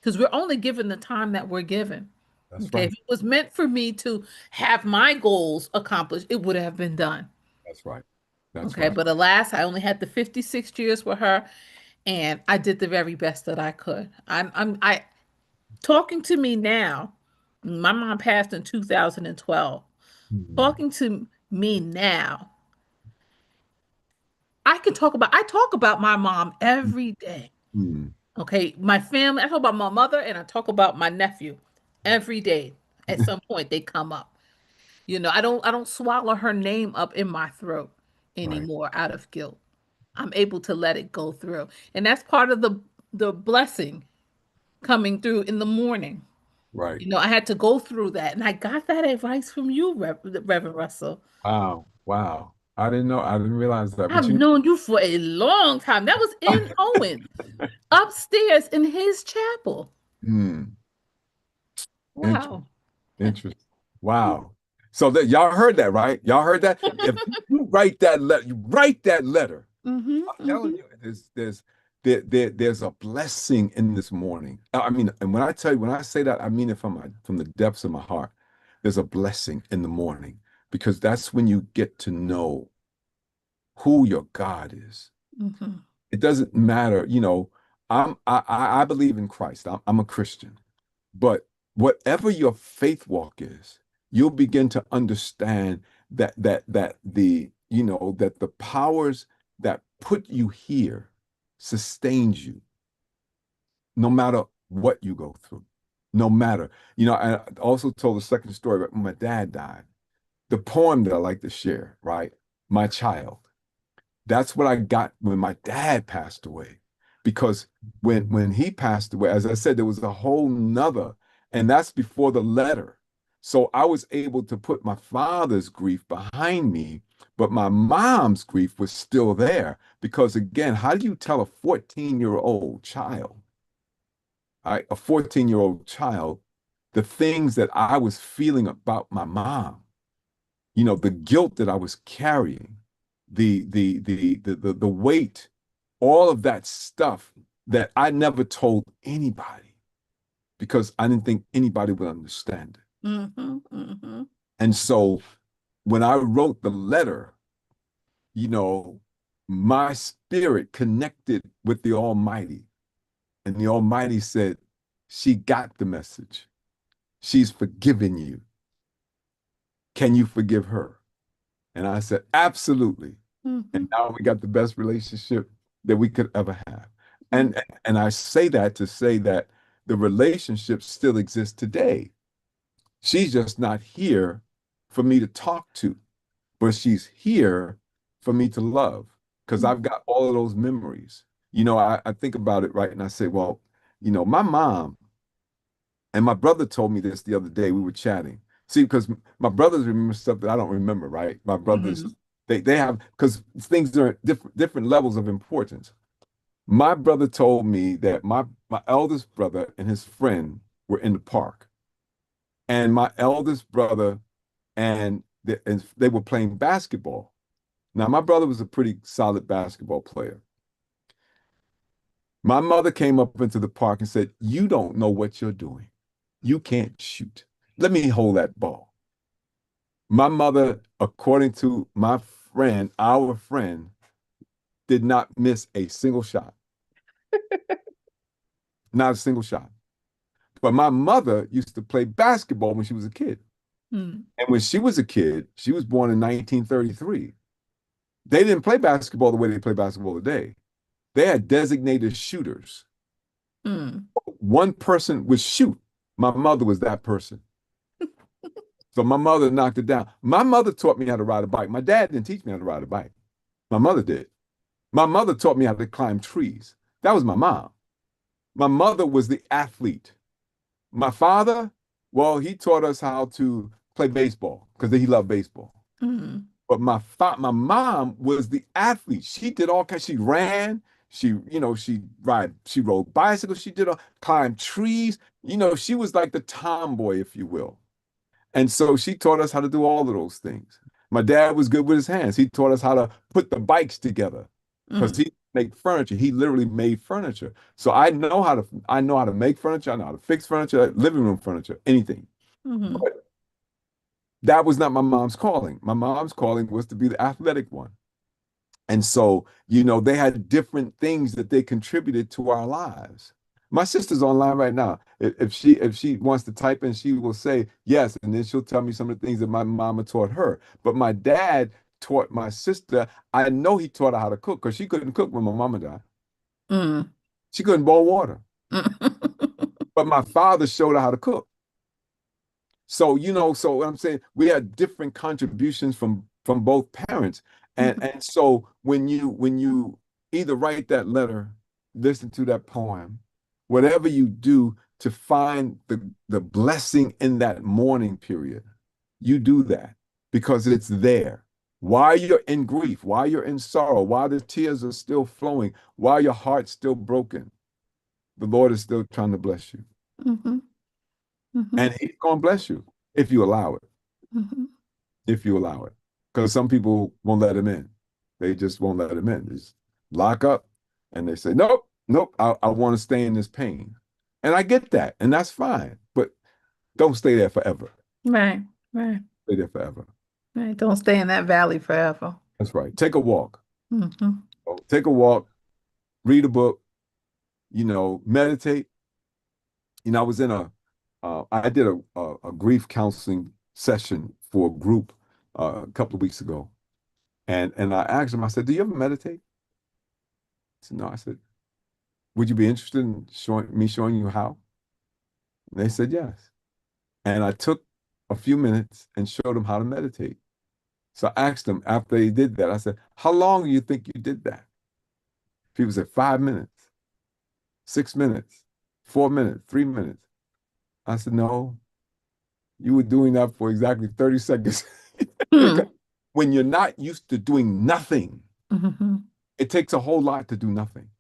because we're only given the time that we're given. That's Okay, right. if it was meant for me to have my goals accomplished, it would have been done. That's right. That's Okay, right. but alas, I only had the 56 years with her, and I did the very best that I could. I talking to me now. My mom passed in 2012. Hmm. Talking to me now, I talk about my mom every day. Hmm. Okay, my family, I talk about my mother and I talk about my nephew every day. At some point they come up. I don't swallow her name up in my throat Right. anymore out of guilt. I'm able to let it go through. And that's part of the blessing coming through in the morning. Right. I had to go through that. And I got that advice from you, Reverend Russell. Wow. Wow. I didn't know. I didn't realize that. I've But known you for a long time. That was in Owen, upstairs in his chapel. Hmm. Interesting. Wow. Interesting. Wow. So that y'all heard that, right? Y'all heard that? If you write that letter, you write that letter. Mm-hmm. I'm telling Mm-hmm. you, there's a blessing in this morning. I mean, and when I tell you, when I say that, I mean it from the depths of my heart. There's a blessing in the morning because that's when you get to know who your God is. Mm-hmm. It doesn't matter, I believe in Christ. I'm a Christian. But whatever your faith walk is, you'll begin to understand that the powers that put you here sustains you no matter what you go through. No matter. I also told a second story about when my dad died. The poem that I like to share, right? My child. That's what I got when my dad passed away. Because when he passed away, as I said, there was a whole nother, and that's before the letter. So I was able to put my father's grief behind me, but my mom's grief was still there. Because again, how do you tell a 14-year-old child, right, a 14-year-old child, the things that I was feeling about my mom? The guilt that I was carrying, the weight, all of that stuff that I never told anybody because I didn't think anybody would understand it. Mm-hmm. Mm-hmm. And so when I wrote the letter, you know, my spirit connected with the Almighty, and the Almighty said, "She got the message. She's forgiven you. Can you forgive her?" And I said, "Absolutely." Mm-hmm. And now we got the best relationship that we could ever have. Mm-hmm. And I say that to say that the relationship still exists today. She's just not here for me to talk to, but she's here for me to love because I've got all of those memories. I think about it, right? And I say, well, my mom and my brother told me this the other day. We were chatting. See, because my brothers remember stuff that I don't remember, right? My brothers, Mm-hmm. they have because things are at different levels of importance. My brother told me that my eldest brother and his friend were in the park, and my eldest brother, and they were playing basketball. Now, my brother was a pretty solid basketball player. My mother came up into the park and said, "You don't know what you're doing. You can't shoot. Let me hold that ball." My mother, according to my friend, our friend, did not miss a single shot. Not a single shot. But my mother used to play basketball when she was a kid. Mm. And when she was a kid, she was born in 1933. They didn't play basketball the way they play basketball today. They had designated shooters. Mm. One person would shoot. My mother was that person. So my mother knocked it down. My mother taught me how to ride a bike. My dad didn't teach me how to ride a bike. My mother did. My mother taught me how to climb trees. That was my mom. My mother was the athlete. My father, well, he taught us how to play baseball because he loved baseball. Mm. But my mom was the athlete. She did all kinds. She ran. She rode bicycles. She did all climbed trees. She was like the tomboy, if you will. And so she taught us how to do all of those things. My dad was good with his hands. He taught us how to put the bikes together because Mm. he made furniture. He literally made furniture. So I know how to make furniture. I know how to fix furniture, living room furniture, anything. Mm. But that was not my mom's calling. My mom's calling was to be the athletic one. And so, they had different things that they contributed to our lives. My sister's online right now. If she wants to type in, she will say yes, and then she'll tell me some of the things that my mama taught her. But my dad taught my sister. I know he taught her how to cook because she couldn't cook when my mama died. Mm. She couldn't boil water. Mm. But my father showed her how to cook. So what I'm saying, we had different contributions from both parents. And so when you either write that letter, listen to that poem, whatever you do to find the blessing in that mourning period, you do that because it's there. While you're in grief, while you're in sorrow, while the tears are still flowing, while your heart's still broken, the Lord is still trying to bless you. Mhm. Mhm. And he's going to bless you if you allow it, Mhm. if you allow it. Because some people won't let him in. They just won't let him in. They just lock up and they say, nope, nope, I want to stay in this pain. And I get that. And that's fine. But don't stay there forever. Right, right, Stay there forever. right. Don't stay in that valley forever. That's right. Take a walk. Mhm. Take a walk, read a book, meditate. I was I did a grief counseling session for a group a couple of weeks ago. And I asked him, I said, "Do you ever meditate?" He said, "No." I said, "Would you be interested in showing you how?" And they said, "Yes." And I took a few minutes and showed them how to meditate. So I asked them after they did that, I said, "How long do you think you did that?" People said, 5 minutes, 6 minutes, 4 minutes, 3 minutes. I said, "No, you were doing that for exactly 30 seconds." Because Hmm. when you're not used to doing nothing, Mhm. it takes a whole lot to do nothing.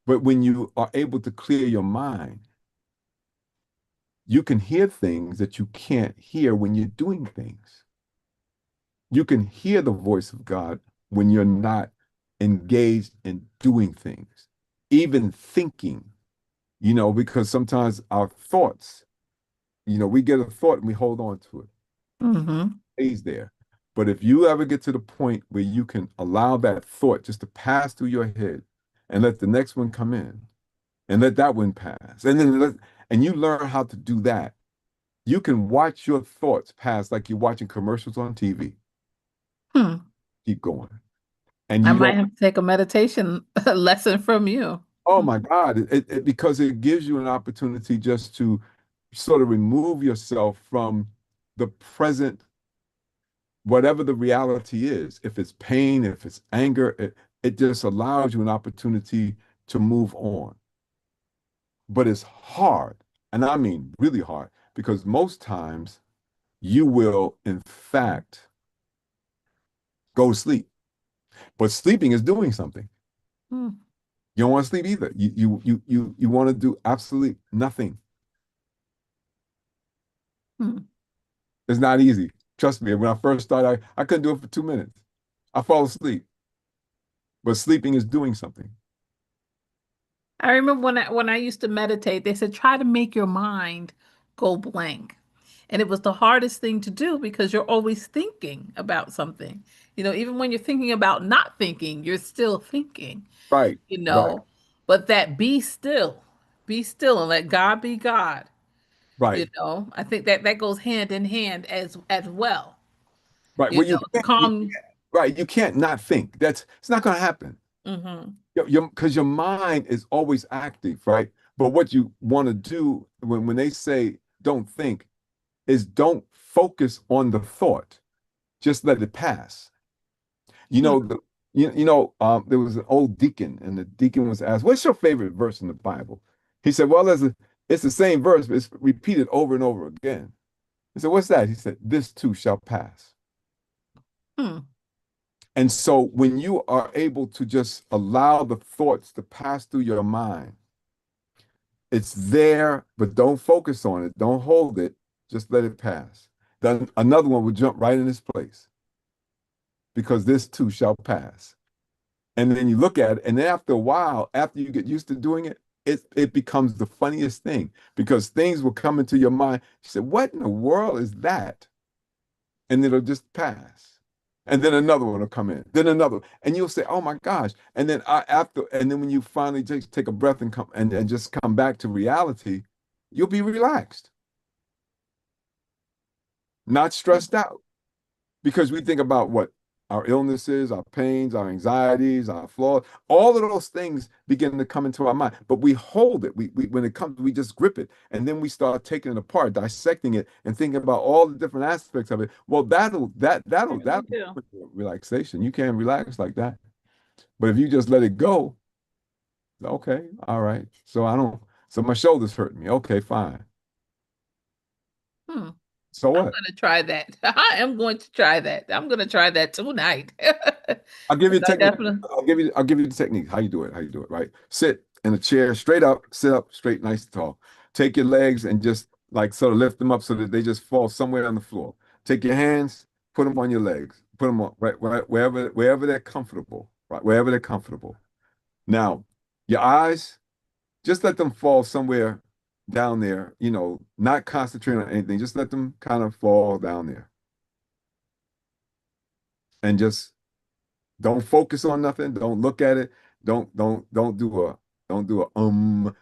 But when you are able to clear your mind, you can hear things that you can't hear when you're doing things. You can hear the voice of God when you're not engaged in doing things, even thinking, because sometimes our thoughts, we get a thought and we hold on to it, Mhm. it stays there. But if you ever get to the point where you can allow that thought just to pass through your head and let the next one come in and let that one pass, and you learn how to do that, you can watch your thoughts pass like you're watching commercials on TV. Hmm. Keep going. And I you might don't, have to take a meditation lesson from you. oh my God, because it gives you an opportunity just to sort of remove yourself from the present, whatever the reality is. If it's pain, if it's anger, it just allows you an opportunity to move on. But it's hard. And I mean really hard, because most times you will, in fact, go to sleep. But sleeping is doing something. Hmm. You don't want to sleep either. You want to do absolutely nothing. Hmm. It's not easy. Trust me. When I first started, I couldn't do it for 2 minutes. I fall asleep, but sleeping is doing something. I remember when I used to meditate, they said try to make your mind go blank. And it was the hardest thing to do because you're always thinking about something. Even when you're thinking about not thinking, you're still thinking, Right, you right, know. But that be still and let God be God. right, I think that goes hand in hand as well. right. Well, you To can't, you calm. can't, right. You can't not think. It's not going to happen. Hmm. Because your mind is always active, right? But what you want to do when they say don't think is don't focus on the thought. Just let it pass. You know, there was an old deacon, and the deacon was asked, "What's your favorite verse in the Bible?" He said, "Well, it's the same verse, but it's repeated over and over again." He said, "What's that?" He said, "This too shall pass." Hmm. And so when you are able to just allow the thoughts to pass through your mind, it's there, but don't focus on it. Don't hold it. Just let it pass. Then another one will jump right in its place because this too shall pass. And then you look at it, and then after a while, after you get used to doing it, it becomes the funniest thing because things will come into your mind. You say, "What in the world is that?" And it'll just pass. And then another one will come in, then another, and you'll say, "Oh my gosh!" And then and then when you finally just take a breath and come and just come back to reality, you'll be relaxed, not stressed out. Because we think about what our illnesses, our pains, our anxieties, our flaws, all of those things begin to come into our mind. But we hold it. We when it comes, we just grip it, and then we start taking it apart, dissecting it, and thinking about all the different aspects of it. Well, Me that'll too. relaxation. You can't relax like that. But if you just let it go, okay, all right. So I don't. So my shoulders hurt me. Okay, fine. Hmm. So I'm what? gonna try that. I am going to try that. I'm gonna try that tonight. I'll give you the I technique. definitely. I'll give you the technique. How you do it? How you do it? Right? Sit in a chair, straight up, sit up, straight, nice and tall. Take your legs and just like sort of lift them up so that they just fall somewhere on the floor. Take your hands, put them on your legs, put them on right wherever they're comfortable, right? Wherever they're comfortable. Now, your eyes, just let them fall somewhere down there, not concentrate on anything. Just let them kind of fall down there and just don't focus on nothing. Don't look at it. Don't do a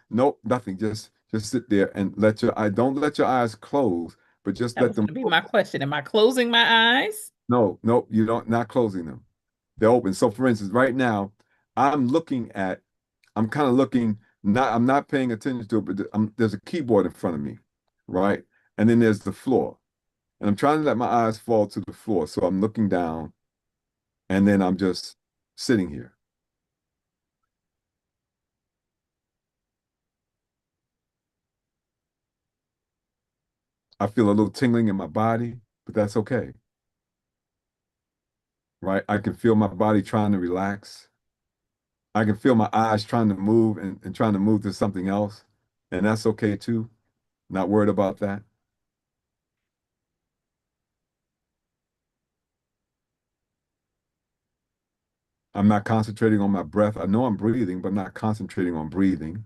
nope, nothing. Just sit there and don't let your eyes close, but just That let was them gonna be my open. question. Am I closing my eyes? No, nope, you don't not closing them. They're open. So for instance, right now, I'm looking at, I'm kind of looking, I'm not paying attention to it, but there's a keyboard in front of me, right? And then there's the floor. And I'm trying to let my eyes fall to the floor. So I'm looking down and then I'm just sitting here. I feel a little tingling in my body, but that's okay, right? I can feel my body trying to relax. I can feel my eyes trying to move and trying to move to something else, and that's okay too. Not worried about that. I'm not concentrating on my breath. I know I'm breathing, but I'm not concentrating on breathing.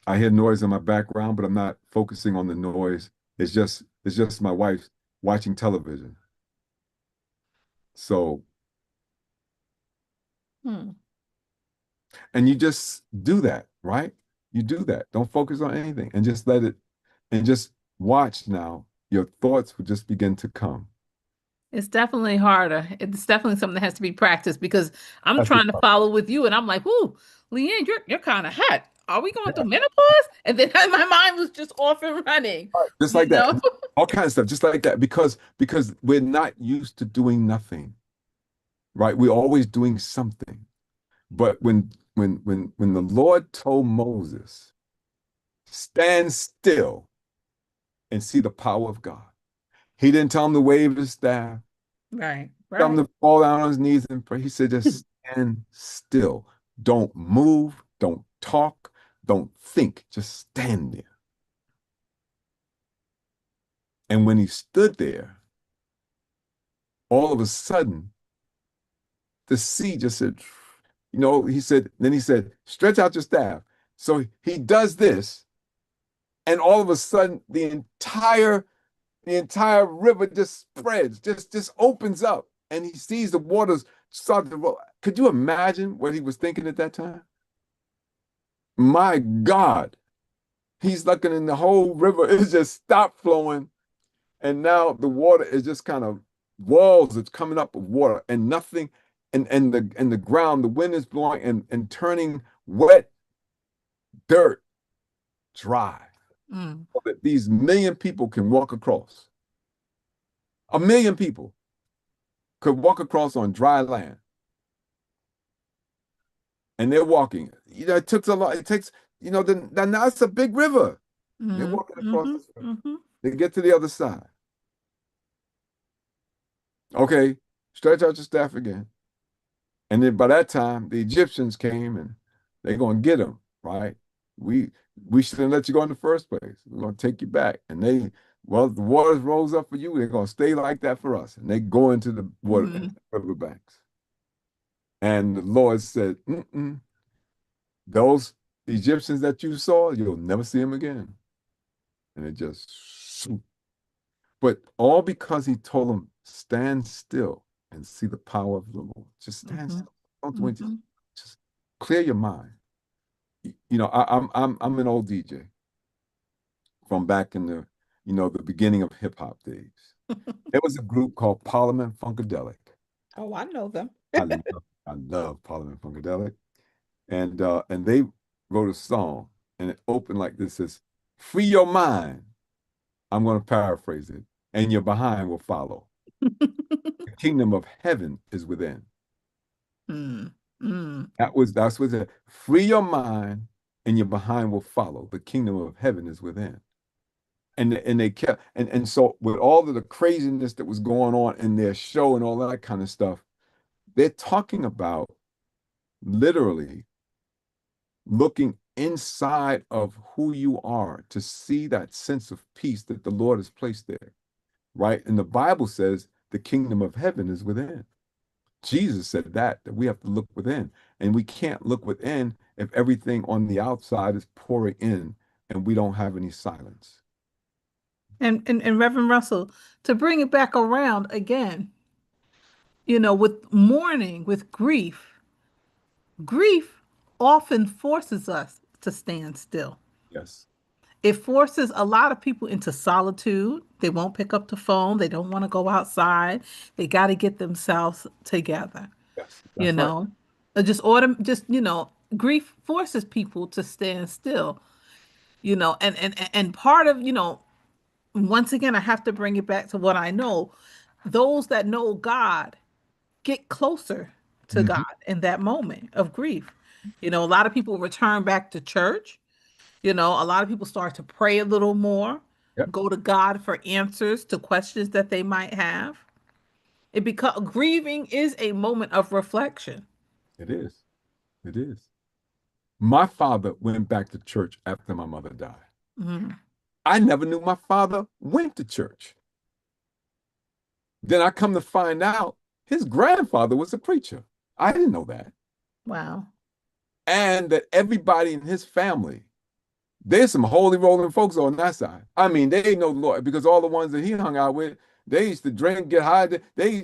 I hear noise in my background, but I'm not focusing on the noise. It's just my wife watching television. So, Hmm. and you just do that, right? You do that. Don't focus on anything and just let it and just watch now. Your thoughts will just begin to come. It's definitely harder. It's definitely something that has to be practiced because I'm That's the trying to part. follow with you, and I'm like, "Ooh, Leanne, you're kind of hot. Are we going Yeah. through menopause?" And then my mind was just off and running. Right. Just You like that. know. All kinds of stuff, just like that. Because we're not used to doing nothing, right? We're always doing something. But when the Lord told Moses, stand still and see the power of God. He didn't tell him to wave his staff, Right. tell him Right. to fall down on his knees and pray. He said, just stand still. Don't move. Don't talk, don't think, just stand there. And when he stood there, all of a sudden, the sea just said, then he said, stretch out your staff. So he does this, and all of a sudden, the entire river just spreads, just opens up, and he sees the waters start to roll. Could you imagine what he was thinking at that time? My God, he's looking, in the whole river is just stopped flowing, and now the water is just kind of walls. It's coming up of water, and nothing, and the ground, the wind is blowing and turning wet dirt dry, so that these million people can walk across. 1 million people could walk across on dry land. And they're walking. It took a lot. It takes, now it's a big river. They're walking across this river. They get to the other side. Okay, stretch out your staff again. And then by that time, the Egyptians came and they're going to get them, right? We shouldn't let you go in the first place. We're going to take you back. And the waters rose up for you. They're going to stay like that for us. And they go into the water, river banks. And the Lord said, those Egyptians that you saw, you'll never see them again. And it just, but all because he told them, stand still and see the power of the Lord. Just stand still. Don't do anything. Just clear your mind. I'm an old DJ from back in the, the beginning of hip hop days. There was a group called Parliament Funkadelic. Oh, I know them. I love Parliament Funkadelic. And they wrote a song, and it opened like this: says, free your mind. I'm going to paraphrase it, and your behind will follow. The kingdom of heaven is within. That's what it. Free your mind, and your behind will follow. The kingdom of heaven is within. And they kept, and so with all of the craziness that was going on in their show and all that kind of stuff, they're talking about literally looking inside of who you are to see that sense of peace that the Lord has placed there, right? And the Bible says the kingdom of heaven is within. Jesus said that we have to look within, and we can't look within if everything on the outside is pouring in and we don't have any silence. And Reverend Russell, to bring it back around again, with mourning, with grief often forces us to stand still. Yes. It forces a lot of people into solitude. They won't pick up the phone. They don't want to go outside. They got to get themselves together. Yes, you know, right. Grief forces people to stand still. And part of, once again, I have to bring it back to what I know. Those that know God get closer to God in that moment of grief. A lot of people return back to church. A lot of people start to pray a little more, Yep. go to God for answers to questions that they might have. Grieving is a moment of reflection. It is. It is. My father went back to church after my mother died. I never knew my father went to church. Then I come to find out his grandfather was a preacher. I didn't know that. Wow. And that everybody in his family, there's some holy rolling folks on that side. I mean, they know the Lord, because all the ones that he hung out with, they used to drink, get high. They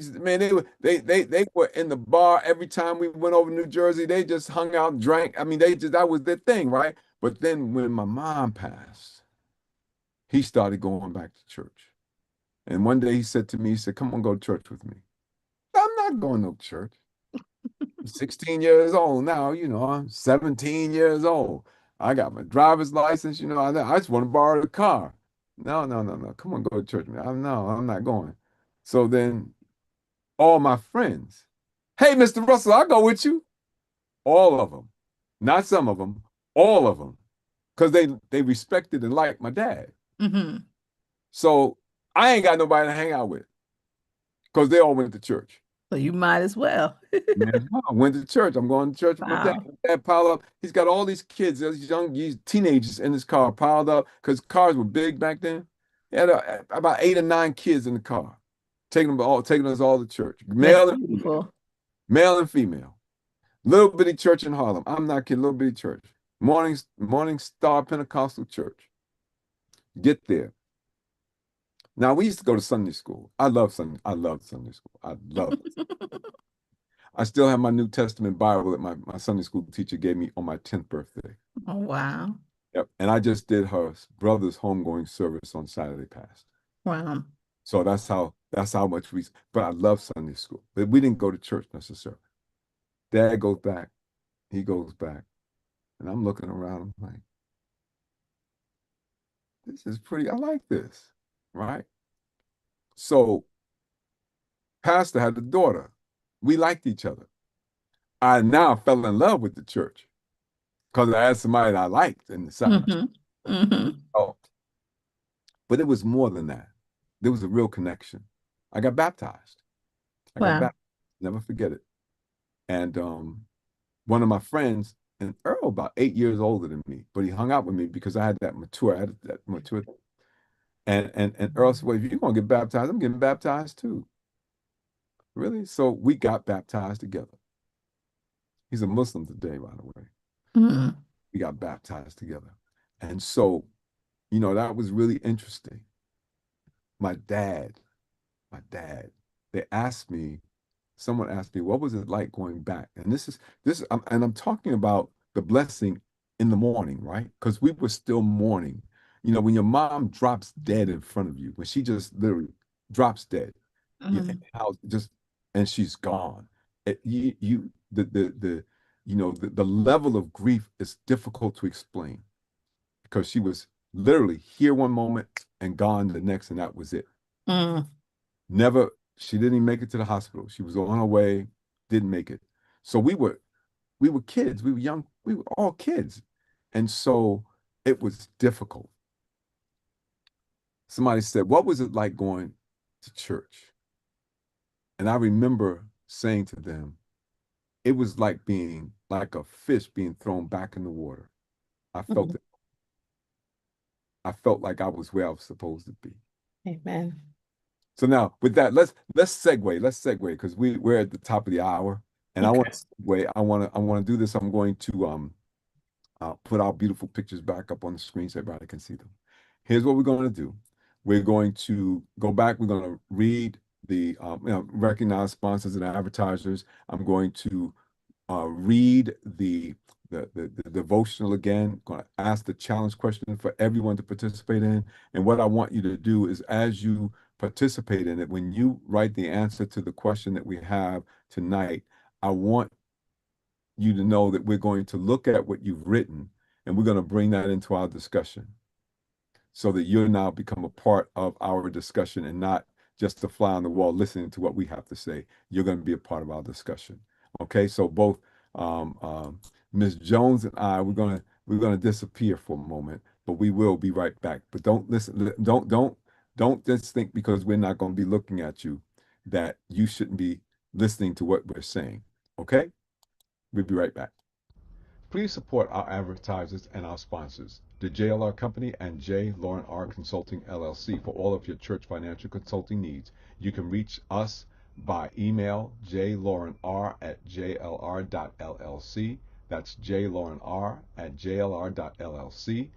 were in the bar every time we went over to New Jersey. They just hung out and drank. I mean, that was their thing, right? But then when my mom passed, he started going back to church. And one day he said to me, he said, come on, go to church with me. I'm not going to church. I'm 16 years old now, I'm 17 years old. I got my driver's license, I just want to borrow the car. No. Come on, go to church. No, I'm not going. So then all my friends, hey, Mr. Russell, I'll go with you. All of them, not some of them, all of them, because they respected and liked my dad. So I ain't got nobody to hang out with because they all went to church. So you might as well. Man, I went to church. I'm going to church with my dad. Wow. My dad piled up. He's got all these kids, these teenagers in his car piled up because cars were big back then. He had about 8 or 9 kids in the car, taking us all to church, That's male and female, beautiful. male and female. Little bitty church in Harlem. I'm not kidding. Little bitty church. Morning Star Pentecostal Church. Get there. Now we used to go to Sunday school. I love Sunday. I love Sunday school. I love it. I still have my New Testament Bible that my Sunday school teacher gave me on my 10th birthday. Oh, wow. Yep. And I just did her brother's homegoing service on Saturday past. Wow. So that's how much but I love Sunday school. But we didn't go to church necessarily. Dad goes back. He goes back. And I'm looking around. I'm like, this is pretty, I like this. Right? So pastor had a daughter. We liked each other. I now fell in love with the church because I had somebody that I liked in the side. Mm-hmm. Mm-hmm. Oh, but it was more than that. There was a real connection. I got baptized. I got Wow. baptized. Never forget it. And one of my friends, and Earl, about 8 years older than me, but he hung out with me because I had that mature. And Earl said, well, if you're gonna get baptized, I'm getting baptized too. Really? So we got baptized together. He's a Muslim today, by the way. Mm-hmm. We got baptized together. And so, that was really interesting. My dad, they asked me, someone asked me, what was it like going back? And I'm talking about the blessing in the morning, right? Because we were still mourning. When your mom drops dead in front of you, when she just literally drops dead, Mm-hmm. and she's gone. The level of grief is difficult to explain because she was literally here one moment and gone the next, and that was it. Mm-hmm. Never, she didn't even make it to the hospital. She was on her way, didn't make it. So we were kids, we were young, we were all kids. And so it was difficult. Somebody said, what was it like going to church? And I remember saying to them, it was like being like a fish being thrown back in the water. I felt it. I felt like I was where I was supposed to be. Amen. So now with that, let's segue because we're at the top of the hour, and I want Okay. to segue. I want to do this. I'm going to put our beautiful pictures back up on the screen so everybody can see them. Here's what we're going to do. We're going to go back. We're going to read the recognize sponsors and advertisers. I'm going to read the devotional again. Going to ask the challenge question for everyone to participate in. And what I want you to do is, as you participate in it, when you write the answer to the question that we have tonight, I want you to know that we're going to look at what you've written and we're going to bring that into our discussion so that you'll now become a part of our discussion and not just a fly on the wall listening to what we have to say. You're going to be a part of our discussion. Okay, so both Ms. Jones and I, we're gonna disappear for a moment, but we will be right back. But don't listen, don't just think because we're not going to be looking at you that you shouldn't be listening to what we're saying. Okay? We'll be right back. Please support our advertisers and our sponsors, the JLR Company and J. Lauren R. Consulting LLC, for all of your church financial consulting needs. You can reach us by email, jlaurenr@jlr.llc. That's jlaurenr@jlr.llc.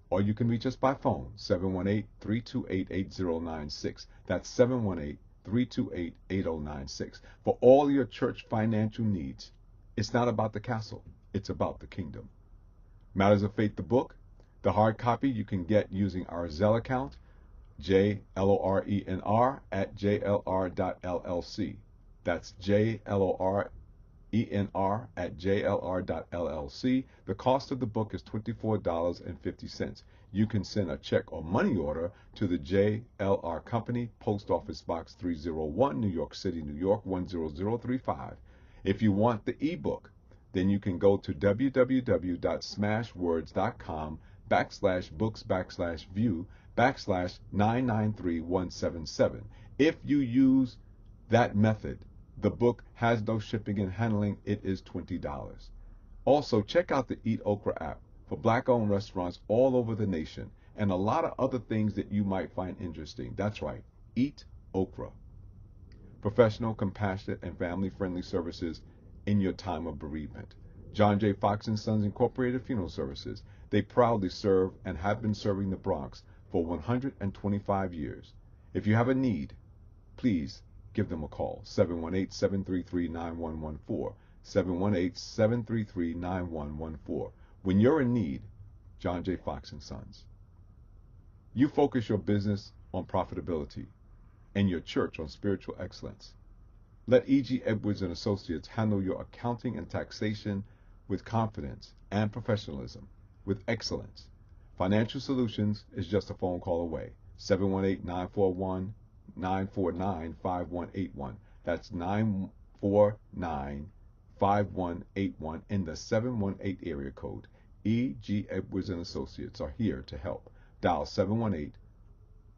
Or you can reach us by phone, 718-328-8096. That's 718-328-8096. For all your church financial needs. It's not about the castle. It's about the kingdom. Matters of Faith, the book. The hard copy you can get using our Zelle account, JLORENR@JLR.llc. That's JLORENR@JLR.llc. The cost of the book is $24.50. You can send a check or money order to the JLR Company, Post Office Box 301, New York City, New York 10035. If you want the ebook, then you can go to www.smashwords.com/books/view/993177. If you use that method, The book has no shipping and handling. It is $20. Also, check out the Eat Okra app for black-owned restaurants all over the nation and a lot of other things that you might find interesting. That's right, Eat Okra. Professional, compassionate, and family-friendly services in your time of bereavement. John J. Fox and Sons Incorporated Funeral Services. They proudly serve and have been serving the Bronx for 125 years. If you have a need, please give them a call. 718-733-9114. 718-733-9114. When you're in need, John J. Fox and Sons. You focus your business on profitability and your church on spiritual excellence. Let E.G. Edwards and Associates handle your accounting and taxation with confidence and professionalism, with excellence. Financial Solutions is just a phone call away. 718-941-949-5181. That's 949-5181 in the 718 area code. E.G. Edwards and Associates are here to help. Dial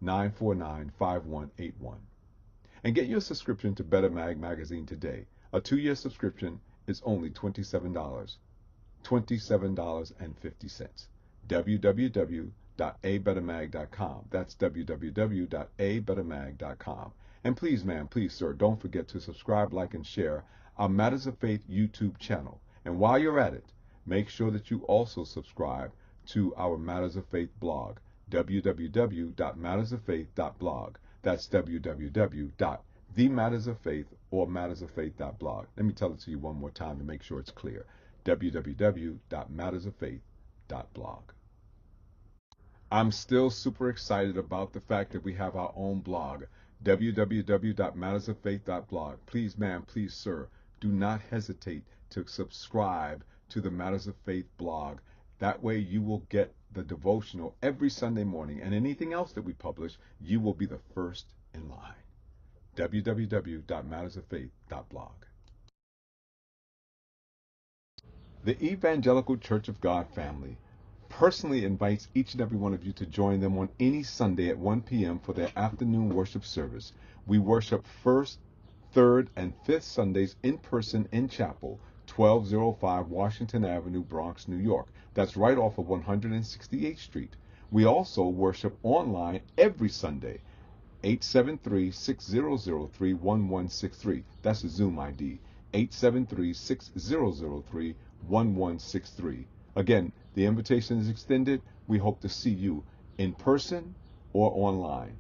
718-949-5181. And get your subscription to Better Mag magazine today. A 2-year subscription is only $27. $27.50. www.abettermag.com. That's www.abettermag.com. And please, ma'am, please, sir, don't forget to subscribe, like, and share our Matters of Faith YouTube channel. And while you're at it, make sure that you also subscribe to our Matters of Faith blog, www.mattersoffaith.blog. That's www.themattersoffaith or mattersoffaith.blog. Let me tell it to you one more time to make sure it's clear. www.mattersoffaith.blog. I'm still super excited about the fact that we have our own blog, www.mattersoffaith.blog. Please, ma'am, please, sir, do not hesitate to subscribe to the Matters of Faith blog. That way you will get the devotional every Sunday morning, and anything else that we publish, you will be the first in line. www.mattersoffaith.blog. The Evangelical Church of God family personally invites each and every one of you to join them on any Sunday at 1 p.m. for their afternoon worship service. We worship first, third, and fifth Sundays in person in chapel, 1205 Washington Avenue, Bronx, New York. That's right off of 168th Street. We also worship online every Sunday, 873-6003-1163. That's the Zoom ID, 873-6003-1163. Again, the invitation is extended. We hope to see you in person or online.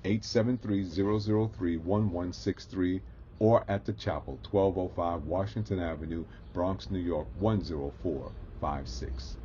873-003-1163 or at the chapel, 1205 Washington Avenue, Bronx, New York, 10456.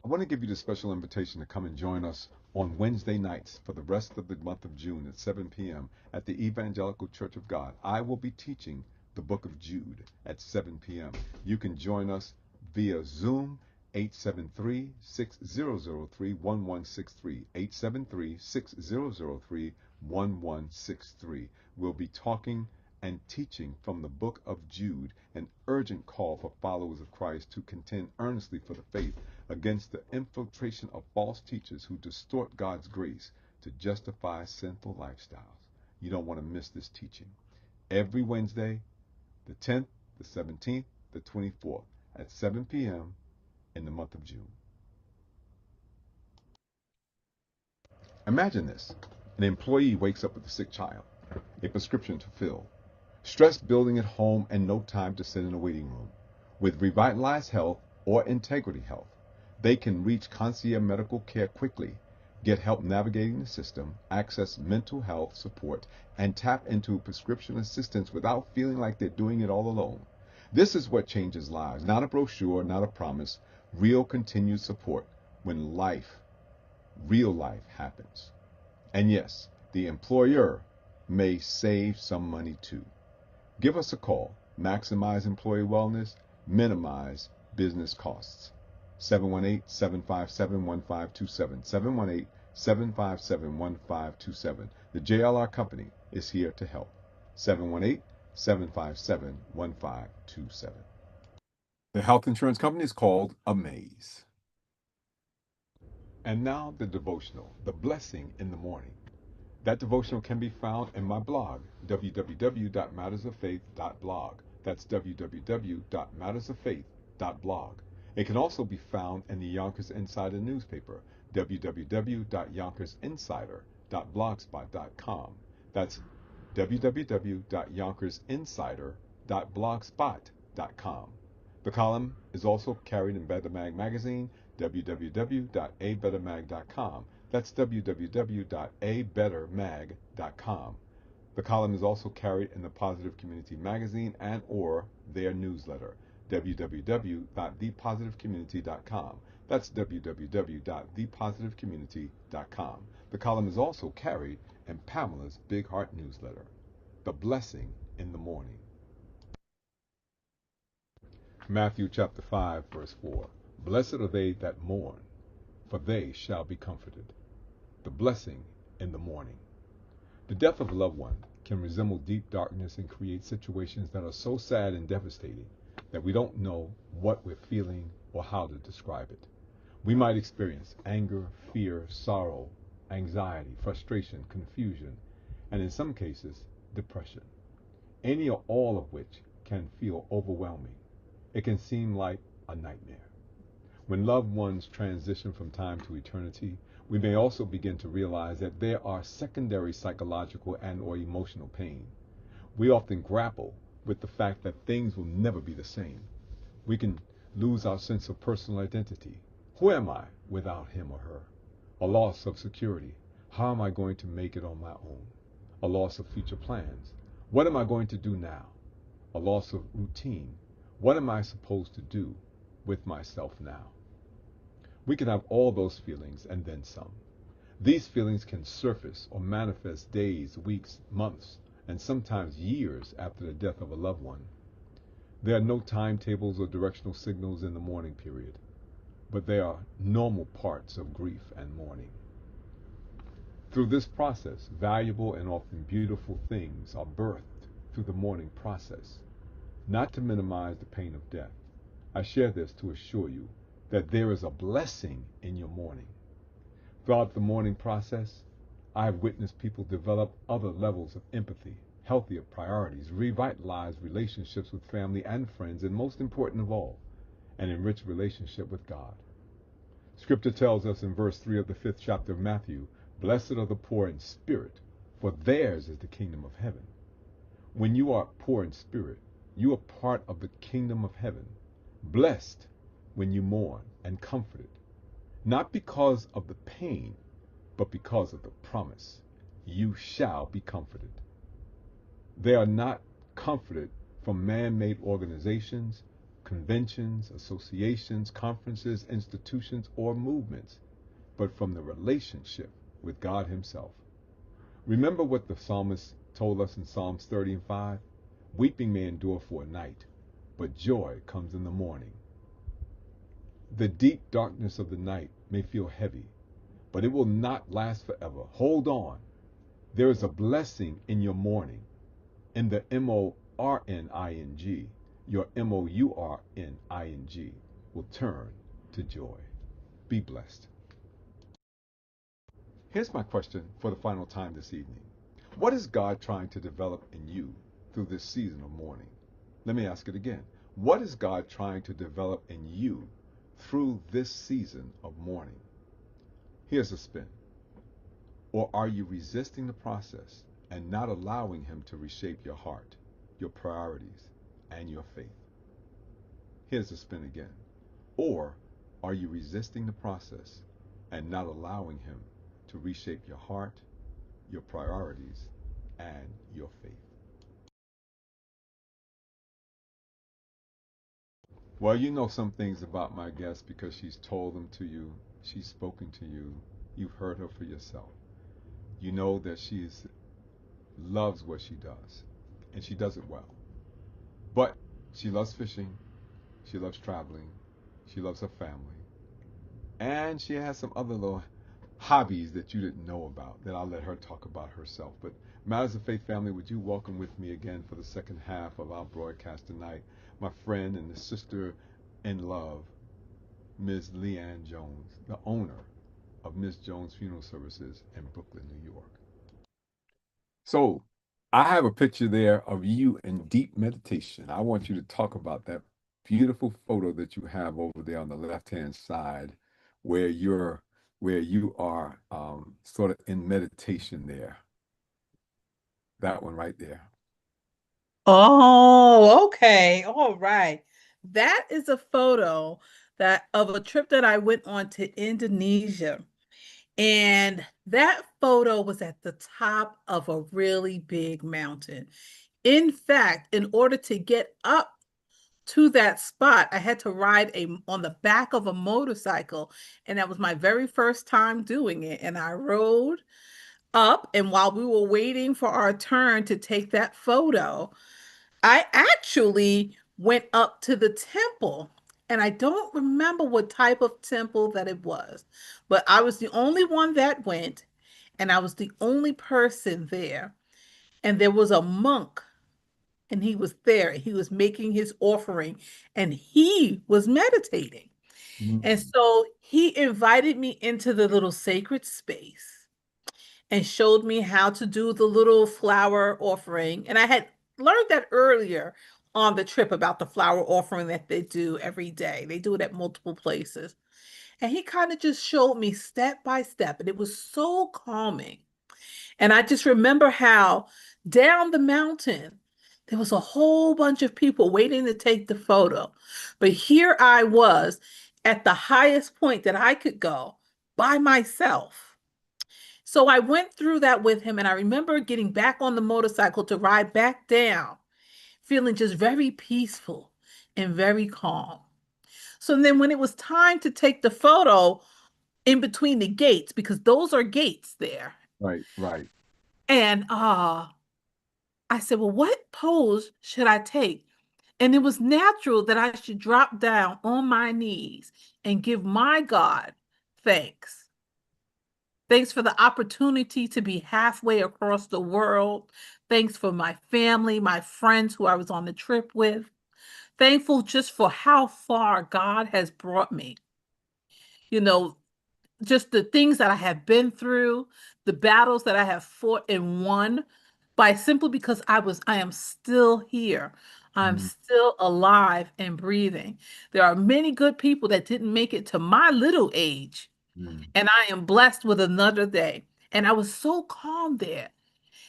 I want to give you the special invitation to come and join us on Wednesday nights for the rest of the month of June at 7 p.m. at the Evangelical Church of God. I will be teaching the book of Jude at 7 p.m. You can join us via Zoom, 873-6003-1163, 873-6003-1163. We'll be talking and teaching from the book of Jude, an urgent call for followers of Christ to contend earnestly for the faith against the infiltration of false teachers who distort God's grace to justify sinful lifestyles. You don't want to miss this teaching. Every Wednesday, the 10th, the 17th, the 24th at 7 p.m. in the month of June. Imagine this. An employee wakes up with a sick child, a prescription to fill, stress building at home, and no time to sit in a waiting room. With Revitalized Health or Integrity Health, they can reach concierge medical care quickly, get help navigating the system, access mental health support, and tap into prescription assistance without feeling like they're doing it all alone. This is what changes lives. Not a brochure, not a promise. Real continued support when real life happens. And yes, the employer may save some money too. Give us a call. Maximize employee wellness, minimize business costs. 718-757-1527. 718-757-1527. The JLR Company is here to help. 718-757-1527. The health insurance company is called Amaze. And now the devotional, the blessing in the morning. That devotional can be found in my blog, www.mattersoffaith.blog. That's www.mattersoffaith.blog. It can also be found in the Yonkers Insider newspaper, www.yonkersinsider.blogspot.com. That's www.yonkersinsider.blogspot.com. The column is also carried in Better Mag magazine, www.abettermag.com. That's www.abettermag.com. The column is also carried in the Positive Community magazine and or their newsletter, www.thepositivecommunity.com. That's www.thepositivecommunity.com. The column is also carried in Pamela's Big Heart newsletter, The Blessing in the Morning. Matthew chapter 5, verse 4. Blessed are they that mourn, for they shall be comforted. The blessing in the morning. The death of a loved one can resemble deep darkness and create situations that are so sad and devastating that we don't know what we're feeling or how to describe it. We might experience anger, fear, sorrow, anxiety, frustration, confusion, and in some cases, depression. Any or all of which can feel overwhelming. It can seem like a nightmare. When loved ones transition from time to eternity, we may also begin to realize that there are secondary psychological and or emotional pain. We often grapple with the fact that things will never be the same. We can lose our sense of personal identity. Who am I without him or her? A loss of security. How am I going to make it on my own? A loss of future plans. What am I going to do now? A loss of routine. What am I supposed to do with myself now? We can have all those feelings and then some. These feelings can surface or manifest days, weeks, months, and sometimes years after the death of a loved one. There are no timetables or directional signals in the mourning period, but they are normal parts of grief and mourning. Through this process, valuable and often beautiful things are birthed through the mourning process. Not to minimize the pain of death, I share this to assure you that there is a blessing in your mourning. Throughout the mourning process, I have witnessed people develop other levels of empathy, healthier priorities, revitalize relationships with family and friends, and most important of all, an enriched relationship with God. Scripture tells us in verse 3 of the 5th chapter of Matthew, "Blessed are the poor in spirit, for theirs is the kingdom of heaven." When you are poor in spirit, you are part of the kingdom of heaven, blessed when you mourn and comforted, not because of the pain, but because of the promise. You shall be comforted. They are not comforted from man-made organizations, conventions, associations, conferences, institutions, or movements, but from the relationship with God himself. Remember what the psalmist told us in Psalms 30:5? Weeping may endure for a night, but joy comes in the morning. The deep darkness of the night may feel heavy, but it will not last forever. Hold on. There is a blessing in your mourning. In the M-O-R-N-I-N-G, your M-O-U-R-N-I-N-G will turn to joy. Be blessed. Here's my question for the final time this evening. What is God trying to develop in you through this season of mourning? Let me ask it again. What is God trying to develop in you through this season of mourning? Here's a spin. Or are you resisting the process and not allowing him to reshape your heart, your priorities, and your faith? Here's a spin again. Or are you resisting the process and not allowing him to reshape your heart, your priorities, and your faith? Well, you know some things about my guest because she's told them to you, she's spoken to you, you've heard her for yourself. You know that she loves what she does, and she does it well. But she loves fishing, she loves traveling, she loves her family, and she has some other little hobbies that you didn't know about that I'll let her talk about herself. But Matters of Faith family, would you welcome with me again for the second half of our broadcast tonight, my friend and the sister in love, Ms. Leanne Jones, the owner of Ms. Jones Funeral Services in Brooklyn, New York. So I have a picture there of you in deep meditation. I want you to talk about that beautiful photo that you have over there on the left-hand side where you are sort of in meditation there. That one right there. Oh, okay. All right. That is a photo that of a trip that I went on to Indonesia. And that photo was at the top of a really big mountain. In fact, in order to get up to that spot, I had to ride on the back of a motorcycle, and that was my very first time doing it. And I rode up, and while we were waiting for our turn to take that photo, I actually went up to the temple. And I don't remember what type of temple that it was, but I was the only one that went, and I was the only person there. And there was a monk, and he was there. He was making his offering, and he was meditating. And Mm, so he invited me into the little sacred space and showed me how to do the little flower offering. And I had learned that earlier on the trip about the flower offering that they do every day. They do it at multiple places. And he kind of just showed me step by step, and it was so calming. And I just remember how down the mountain, there was a whole bunch of people waiting to take the photo. But here I was at the highest point that I could go by myself. So I went through that with him, and I remember getting back on the motorcycle to ride back down, feeling just very peaceful and very calm. So then when it was time to take the photo in between the gates, because those are gates there, right, right. and I said, well, what pose should I take? And it was natural that I should drop down on my knees and give my God thanks. Thanks for the opportunity to be halfway across the world. Thanks for my family, my friends who I was on the trip with. Thankful just for how far God has brought me. You know, just the things that I have been through, the battles that I have fought and won by simply because I am still here. I'm Mm, still alive and breathing. There are many good people that didn't make it to my little age, mm, and I am blessed with another day. And I was so calm there.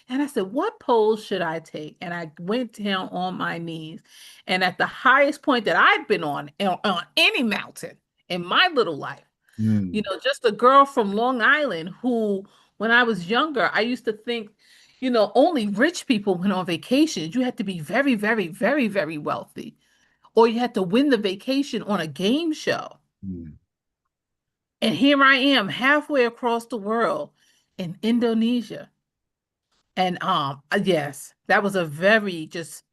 And I said, what pose should I take? And I went down on my knees. And at the highest point that I've been on any mountain in my little life, mm, just a girl from Long Island who, when I was younger, I used to think, only rich people went on vacations. You had to be very, very, very, very wealthy, or you had to win the vacation on a game show. mm. And here I am, halfway across the world in Indonesia. And yes, that was a very just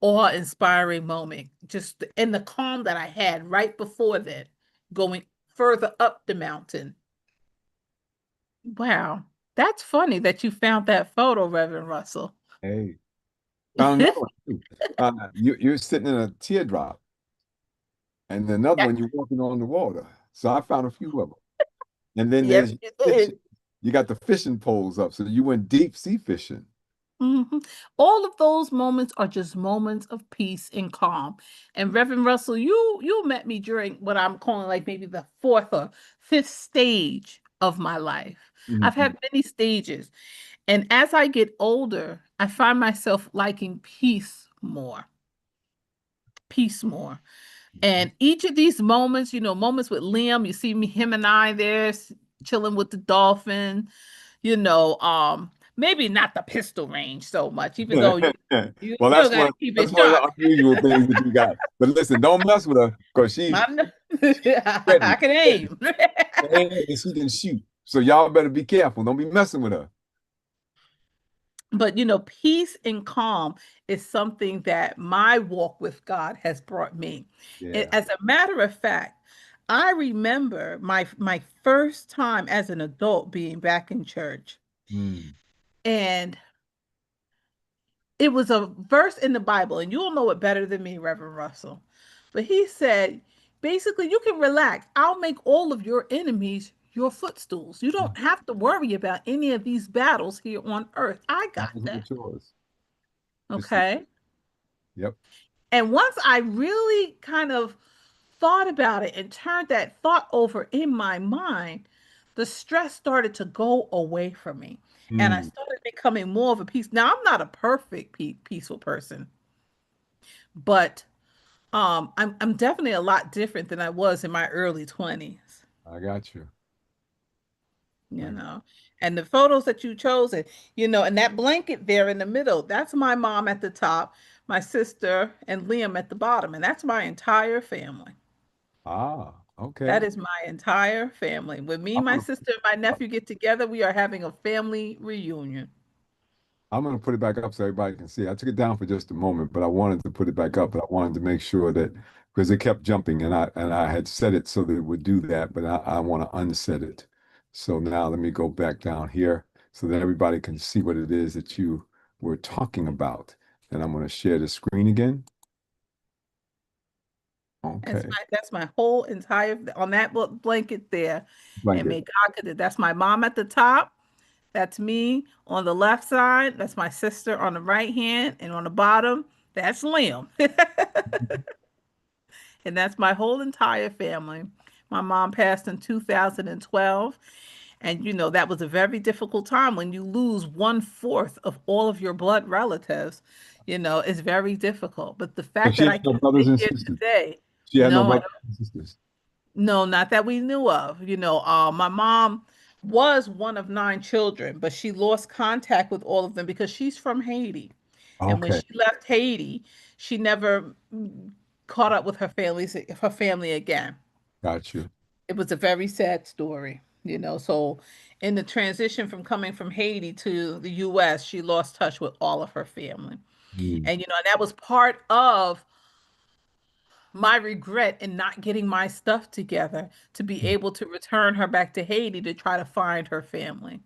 awe-inspiring moment. Just in the calm that I had right before that, going further up the mountain. Wow. That's funny that you found that photo, Reverend Russell. Hey, found another one too. You're sitting in a teardrop, and another one you're walking on the water. So I found a few of them. And then Yes, there's you fishing. did. You got the fishing poles up, so you went deep sea fishing. Mhm. All of those moments are just moments of peace and calm. And Reverend Russell, you met me during what I'm calling like maybe the fourth or fifth stage of my life. I've Mhm, had many stages. And as I get older, I find myself liking peace more. Peace more. mhm, And each of these moments, moments with Liam, you see me, him and I there chilling with the dolphin, maybe not the pistol range so much, even though you mhm. you Well, still got to keep that's it one of sharp. the unusual things that you got. But listen, don't mess with her because she's I'm not- ready, I can ready, aim. and she can shoot. So y'all better be careful. Don't be messing with her. But peace and calm is something that my walk with God has brought me. And Yeah. as a matter of fact, I remember my first time as an adult being back in church. Mm, And it was a verse in the Bible, and you'll know it better than me, Reverend Russell. But he said, basically, you can relax. I'll make all of your enemies your footstools. You don't have to worry about any of these battles here on earth. I got That was that. what yours. Just, Okay. yep. And once I really kind of thought about it and turned that thought over in my mind, the stress started to go away from me. And I Mm, started becoming more of a peace. Now, I'm not a perfect peaceful person, but I'm definitely a lot different than I was in my early 20s, I got you. you I, know. And the photos that you chose, and that blanket there in the middle, that's my mom at the top, my sister and Liam at the bottom, and that's my entire family. okay. That is my entire family. When me, I'm my gonna sister, and my nephew get together, we are having a family reunion. I'm gonna put it back up so everybody can see. I took it down for just a moment, but I wanted to put it back up. But I wanted to make sure that because it kept jumping, and I had set it so that it would do that, but I want to unset it. So now let me go back down here so that everybody can see what it is that you were talking about. And I'm going to share the screen again. Okay. That's my whole entire on that blanket there. And Blanket. may God could that's my mom at the top. That's me on the left side. That's my sister on the right hand. And on the bottom, that's Liam. And that's my whole entire family. My mom passed in 2012. And that was a very difficult time when you lose one-fourth of all of your blood relatives. It's very difficult. But the So fact she that had I no can brothers sit and here sisters. today, She had no no, brothers and sisters. no, not that we knew of. My mom was one of nine children, but she lost contact with all of them because she's from Haiti. And when Okay. she left Haiti, she never caught up with her family again. Got you. It was a very sad story. So in the transition from coming from Haiti to the US, she lost touch with all of her family. Mm. And that was part of my regret in not getting my stuff together to be able to return her back to Haiti to try to find her family.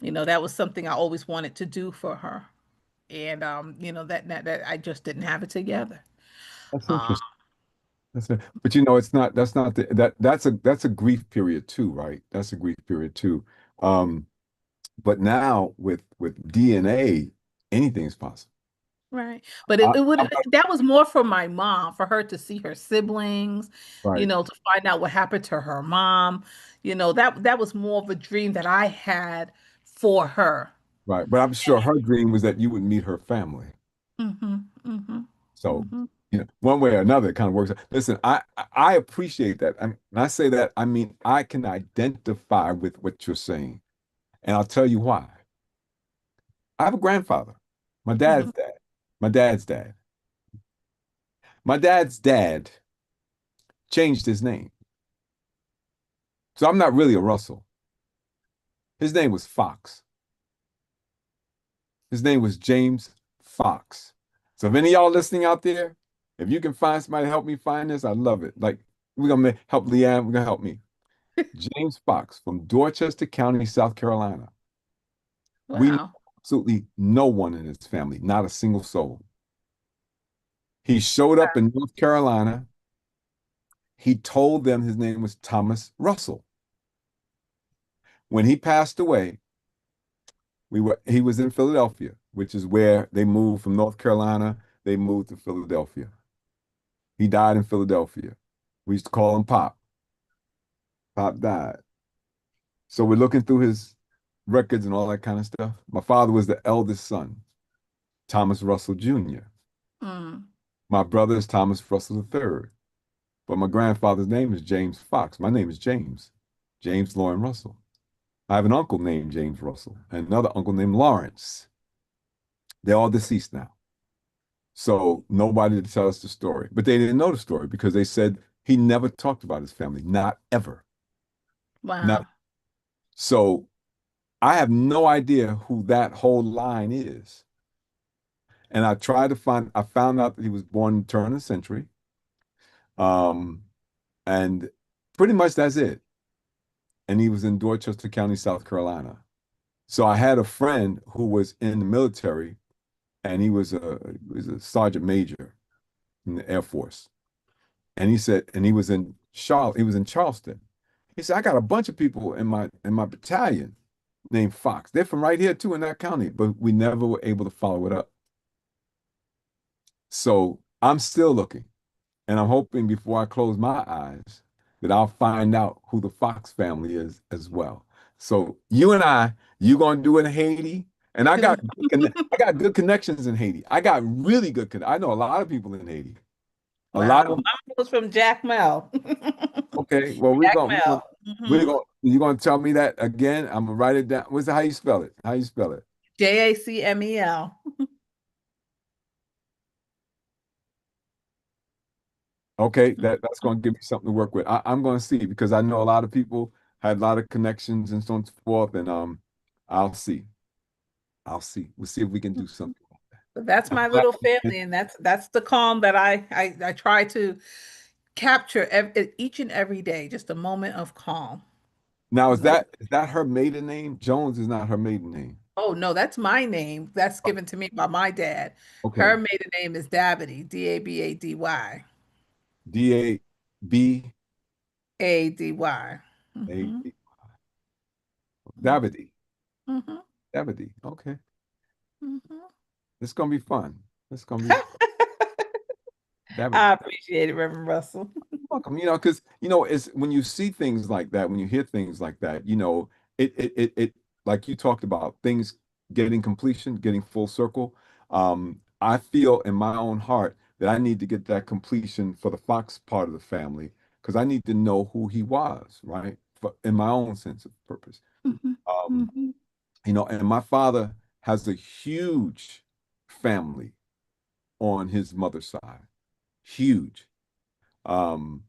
That was something I always wanted to do for her. And that I just didn't have it together. That's Um, interesting. But it's not that's not that's a grief period too, right? That's a grief period too. Um, but now with DNA, anything's possible. right. But I, it would I'm not, that was more for my mom, for her to see her siblings, right, to find out what happened to her mom. That was more of a dream that I had for her. right. But I'm sure her dream was that you would meet her family. Mm-hmm, mm-hmm, So, mm-hmm. one way or another, it kind of works. Listen, I appreciate that. And when I say that, I mean I can identify with what you're saying, and I'll tell you why. I have a grandfather, my Mm-hmm. dad's dad, my dad's dad. My dad's dad changed his name. So I'm not really a Russell. His name was Fox. His name was James Fox. So if any of y'all listening out there, if you can find somebody to help me find this, I love it. Like we're gonna help Leanne, we're gonna help me. James Fox from Dorchester County, South Carolina. We know Wow. absolutely no one in his family, not a single soul. He showed up in North Carolina. He told them his name was Thomas Russell. When he passed away, he was in Philadelphia, which is where they moved from North Carolina. They moved to Philadelphia. He died in Philadelphia. We used to call him Pop. Pop died. So we're looking through his records and all that kind of stuff. My father was the eldest son, Thomas Russell Jr. Mm. My brother is Thomas Russell III. But my grandfather's name is James Fox. My name is James, James Lauren Russell. I have an uncle named James Russell and another uncle named Lawrence. They're all deceased now. So nobody to tell us the story. But they didn't know the story because they said he never talked about his family, not ever. Not Wow. so I have no idea who that whole line is. And I found out that he was born in the turn of the century. Um, and pretty much that's it. And he was in Dorchester County, South Carolina. So I had a friend who was in the military, and he was a sergeant major in the Air Force. And he said, and he was in Charlotte, he was in Charleston. He said, I got a bunch of people in my battalion named Fox. They're from right here too in that county, but we never were able to follow it up. So I'm still looking, and I'm hoping before I close my eyes that I'll find out who the Fox family is as well. So you gonna do it in Haiti, and I got good connections in Haiti. I got really I know a lot of people in Haiti. A lot Wow. of Mama was from Jack Mel. okay. Well, Jack Mel. you gonna tell me that again? I'm gonna write it down. How you spell it? How you spell it? Jacmel. Okay, that's going to give me something to work with. I'm going to see because I know a lot of people had a lot of connections and so on and so forth, and I'll see. I'll see. We'll see if we can do something. But that's I'm my glad- little family, and that's the calm that I try to capture each and every day, just a moment of calm. Now, You know. is that her maiden name? Jones is not her maiden name. Oh no, that's my name. That's given to me by my dad. Her Okay. maiden name is Dabady, Dabady. D-A-B-A-D. Ady. Mm-hmm. Davide. Mm-hmm. Davide. Okay. Mm-hmm. It's going to be fun. It's going to be fun. I Davide. appreciate it, Reverend Russell. Welcome, because it's when you see things like that, when you hear things like that, like you talked about, things getting completion, getting full circle. I feel in my own heart that I need to get that completion for the Fox part of the family because I need to know who he was, right? In my own sense of purpose. Mhm, Um, mhm. and my father has a huge family on his mother's side, huge. Um,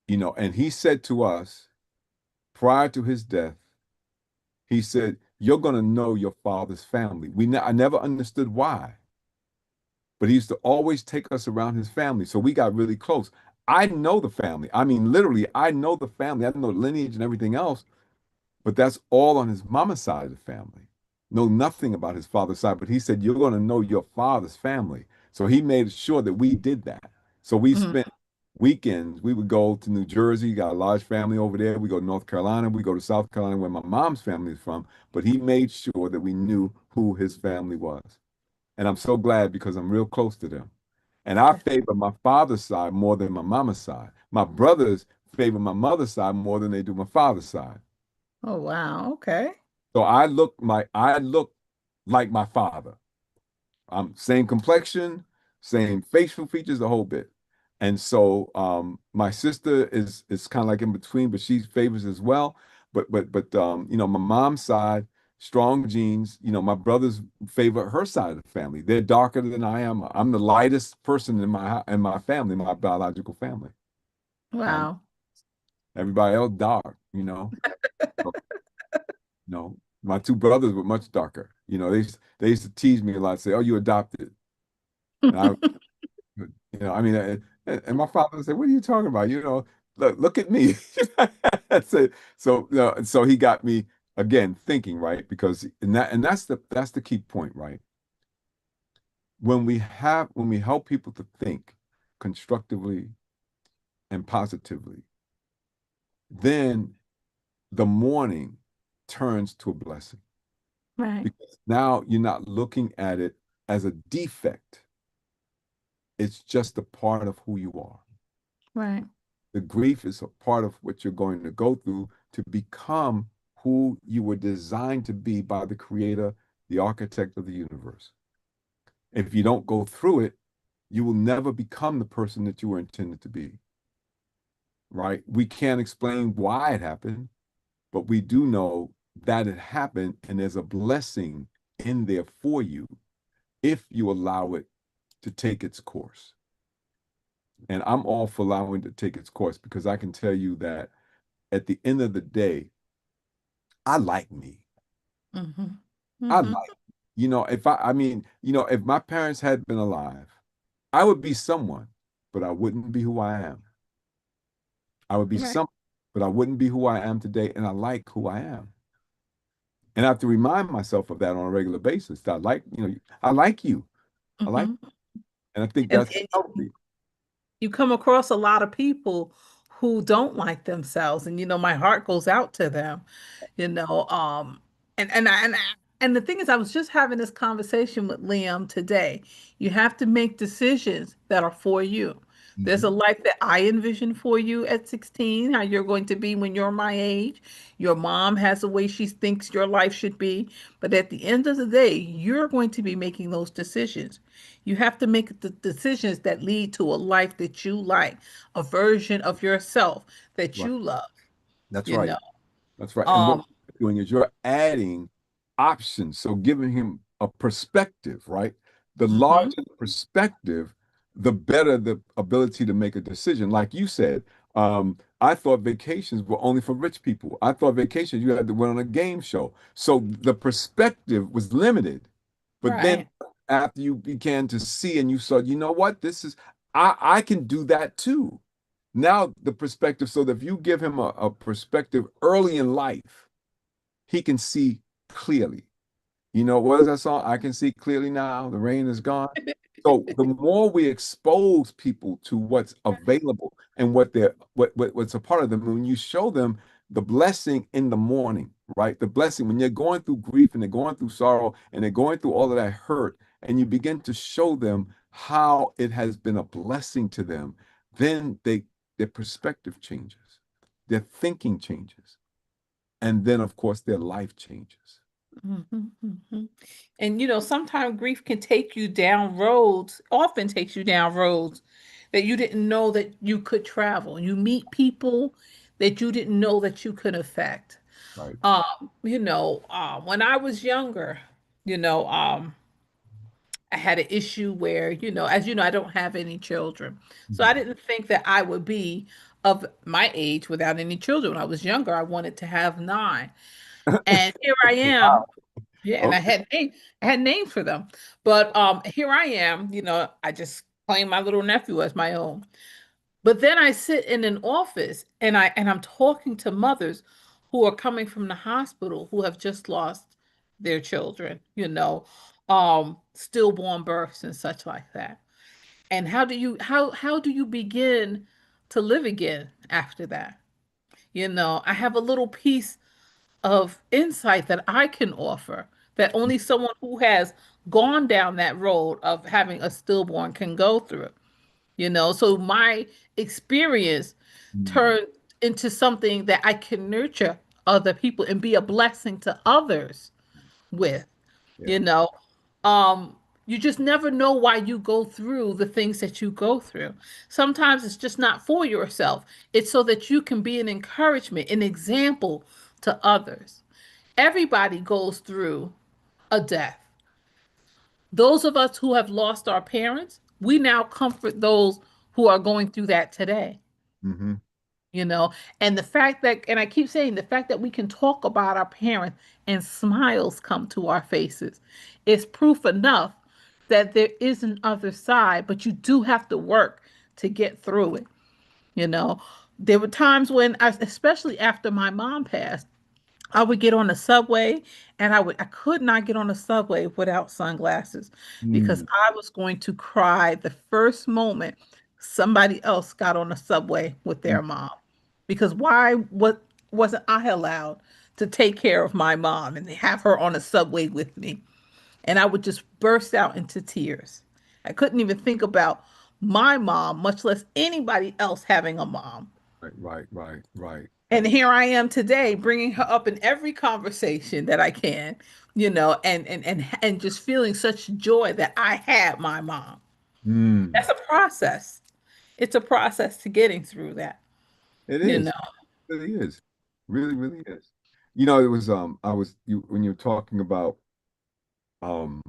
and he said to us prior to his death, he said, "You're going to know your father's family." I never understood why, but he used to always take us around his family. So we got really close. I know the family. I mean, literally, I know the family. I know lineage and everything else, but that's all on his mama's side of the family. Know nothing about his father's side, but he said, "You're going to know your father's family." So he made sure that we did that. So we Mhm. spent weekends. We would go to New Jersey, got a large family over there. We go to North Carolina. We go to South Carolina, where my mom's family is from. But he made sure that we knew who his family was. And I'm so glad because I'm real close to them. And I favor my father's side more than my mama's side. My brothers favor my mother's side more than they do my father's side. Oh wow, okay. So I look like my father. I'm same complexion, same facial features, the whole bit. And so my sister is kind of like in between, but she favors as well. But my mom's side, strong genes. My brothers favor her side of the family. They're darker than I am. I'm the lightest person in my family, my biological family. Um, Wow. everybody else dark. So, my two brothers were much darker. They used to tease me a lot, say, "Oh, you adopted." And I mean, and my father would say, "What are you talking about? Look at me." So he got me again thinking, right? Because that's the key point, right? When we help people to think constructively and positively, then the mourning turns to a blessing Right, because now you're not looking at it as a defect. It's just a part of who you are. right. The grief is a part of what you're going to go through to become who you were designed to be by the creator, the architect of the universe. If you don't go through it, you will never become the person that you were intended to be, right? We can't explain why it happened, but we do know that it happened and there's a blessing in there for you if you allow it to take its course. And I'm all for allowing it to take its course because I can tell you that at the end of the day, I like me. Mm-hmm. I Mm-hmm. like, if my parents had been alive, I would be someone, but I wouldn't be who I am. I would be Right. some, but I wouldn't be who I am today. And I like who I am. And I have to remind myself of that on a regular basis. That I like you. I like, Mm-hmm. and I think And, that's and healthy. you come across a lot of people who don't like themselves. And my heart goes out to them, you know. And the thing is, I was just having this conversation with Liam today. You have to make decisions that are for you. There's a Hmm. life that I envision for you at 16, how you're going to be when you're my age. Your mom has a way she thinks your life should be. But at the end of the day, you're going to be making those decisions. You have to make the decisions that lead to a life that you like, a version of yourself that Right. you love, That's you right. know. That's right. And what Um, you're doing is you're adding options. So giving him a perspective, right? The mhm, larger the perspective, the better the ability to make a decision. Like you said, I thought vacations were only for rich people. I thought vacations you had to went on a game show. So the perspective was limited. But then right. after you began to see and you saw, you know what, I can do that too. Now the perspective, so that if you give him a perspective early in life, he can see clearly. You know, what is that song? I can see clearly now, the rain is gone. So the more we expose people to what's available and what's a part of them, when you show them the blessing in the morning, right? The blessing when they're going through grief and they're going through sorrow and they're going through all of that hurt, and you begin to show them how it has been a blessing to them, then their perspective changes, their thinking changes, and then of course their life changes. Mhm, mhm. And sometimes grief can take you down roads, often takes you down roads that you didn't know that you could travel. You meet people that you didn't know that you could affect. Right. When I was younger, you know, um, I had an issue where, as you know, I don't have any children. So I Mhm. didn't think that I would be of my age without any children. When I was younger, I wanted to have nine. And here I am. Yeah, and Okay. I had names for them. But here I am, I just claim my little nephew as my own. But then I sit in an office and I'm talking to mothers who are coming from the hospital who have just lost their children, stillborn births and such like that. And how do you begin to live again after that? I have a little piece of insight that I can offer that only someone who has gone down that road of having a stillborn can go through. So my experience Mm. turned into something that I can nurture other people and be a blessing to others with, you Yeah. know. Um, you just never know why you go through the things that you go through. Sometimes it's just not for yourself. It's so that you can be an encouragement, an example to others. Everybody goes through a death. Those of us who have lost our parents, we now comfort those who are going through that today, Hmm. you know. And the fact that, and I keep saying, the fact that we can talk about our parents and smiles come to our faces is proof enough that there is an other side, but you do have to work to get through it, you know. There were times when especially after my mom passed, I would get on the subway and I could not get on the subway without sunglasses because Mm. I was going to cry the first moment somebody else got on the subway with their mom. Because what wasn't I allowed to take care of my mom and have her on the subway with me? And I would just burst out into tears. I couldn't even think about my mom, much less anybody else having a mom. Right, right, right, right. And here I am today, bringing her up in every conversation that I can, and just feeling such joy that I had my mom. Mm. That's a process. It's a process to getting through that, It you know. is. It really is. Really, really is. You know, it was I was you when you were talking about um,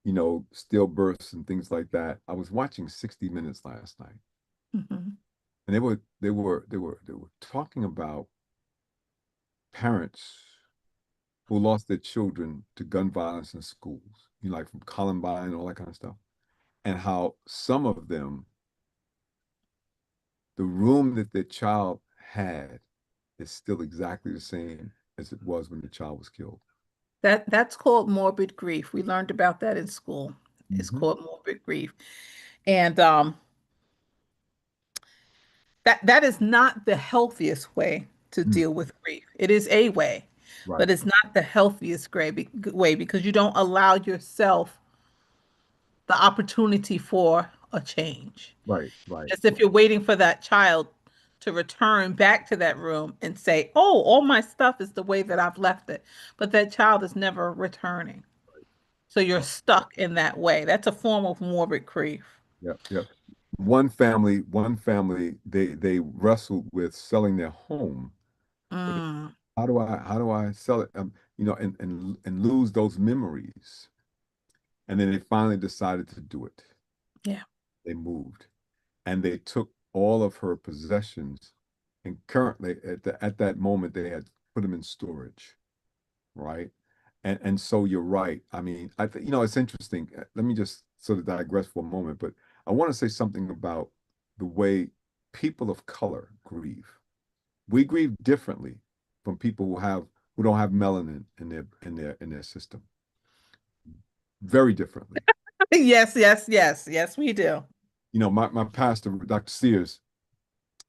stillbirths and things like that. I was watching 60 Minutes last night, Mhm. and they were talking about parents who lost their children to gun violence in schools, like from Columbine and all that kind of stuff, and how some of them, the room that their child had is still exactly the same as it was when the child was killed. That's called morbid grief. We learned about that in school. It's Hmm. called morbid grief. And that is not the healthiest way to Mm, deal with grief. It is a way, but right, it's not the healthiest way because you don't allow yourself the opportunity for a change. right, right, As if you're waiting for that child to return back to that room and say, "Oh, all my stuff is the way that I've left it." But that child is never returning. So you're right. stuck in that way. That's a form of morbid grief. Yep, yep. One family, they wrestled with selling their home. Mm, How do I sell it? And lose those memories. And then they finally decided to do it. yeah. They moved and they took all of her possessions. And currently, at that moment, they had put them in storage, right? And so you're right. I mean, I think it's interesting. Let me just sort of digress for a moment, but I want to say something about the way people of color grieve. We grieve differently from people who don't have melanin in their system. Very differently. Yes, yes, yes, yes, we do. My pastor, Dr. Sears,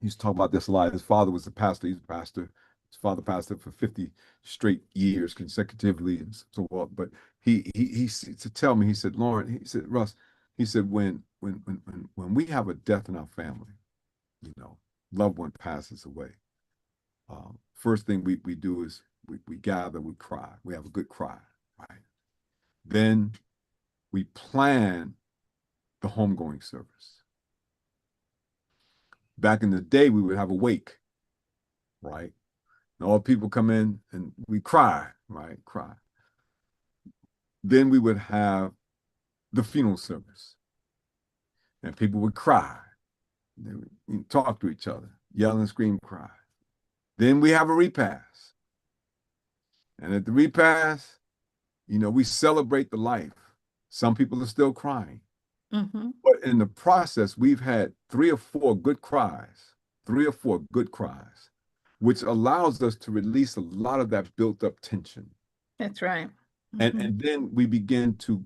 he used to talk about this a lot. His father was a pastor. He's a pastor. His father pastored for 50 straight years consecutively and so on. But he used to tell me, he said, Lauren, he said, Russ, he said, when we have a death in our family, you know, loved one passes away. First thing we do is we gather, we cry. We have a good cry, right? Then we plan the homegoing service. Back in the day, we would have a wake, right? And all people come in and we cry, right? Cry. Then we would have the funeral service, and people would cry. They would talk to each other, yell and scream, cry. Then we have a repast, and at the repast, we celebrate the life. Some people are still crying, Hmm. but in the process, we've had three or four good cries, which allows us to release a lot of that built up tension. That's right. and Hmm. and then we begin to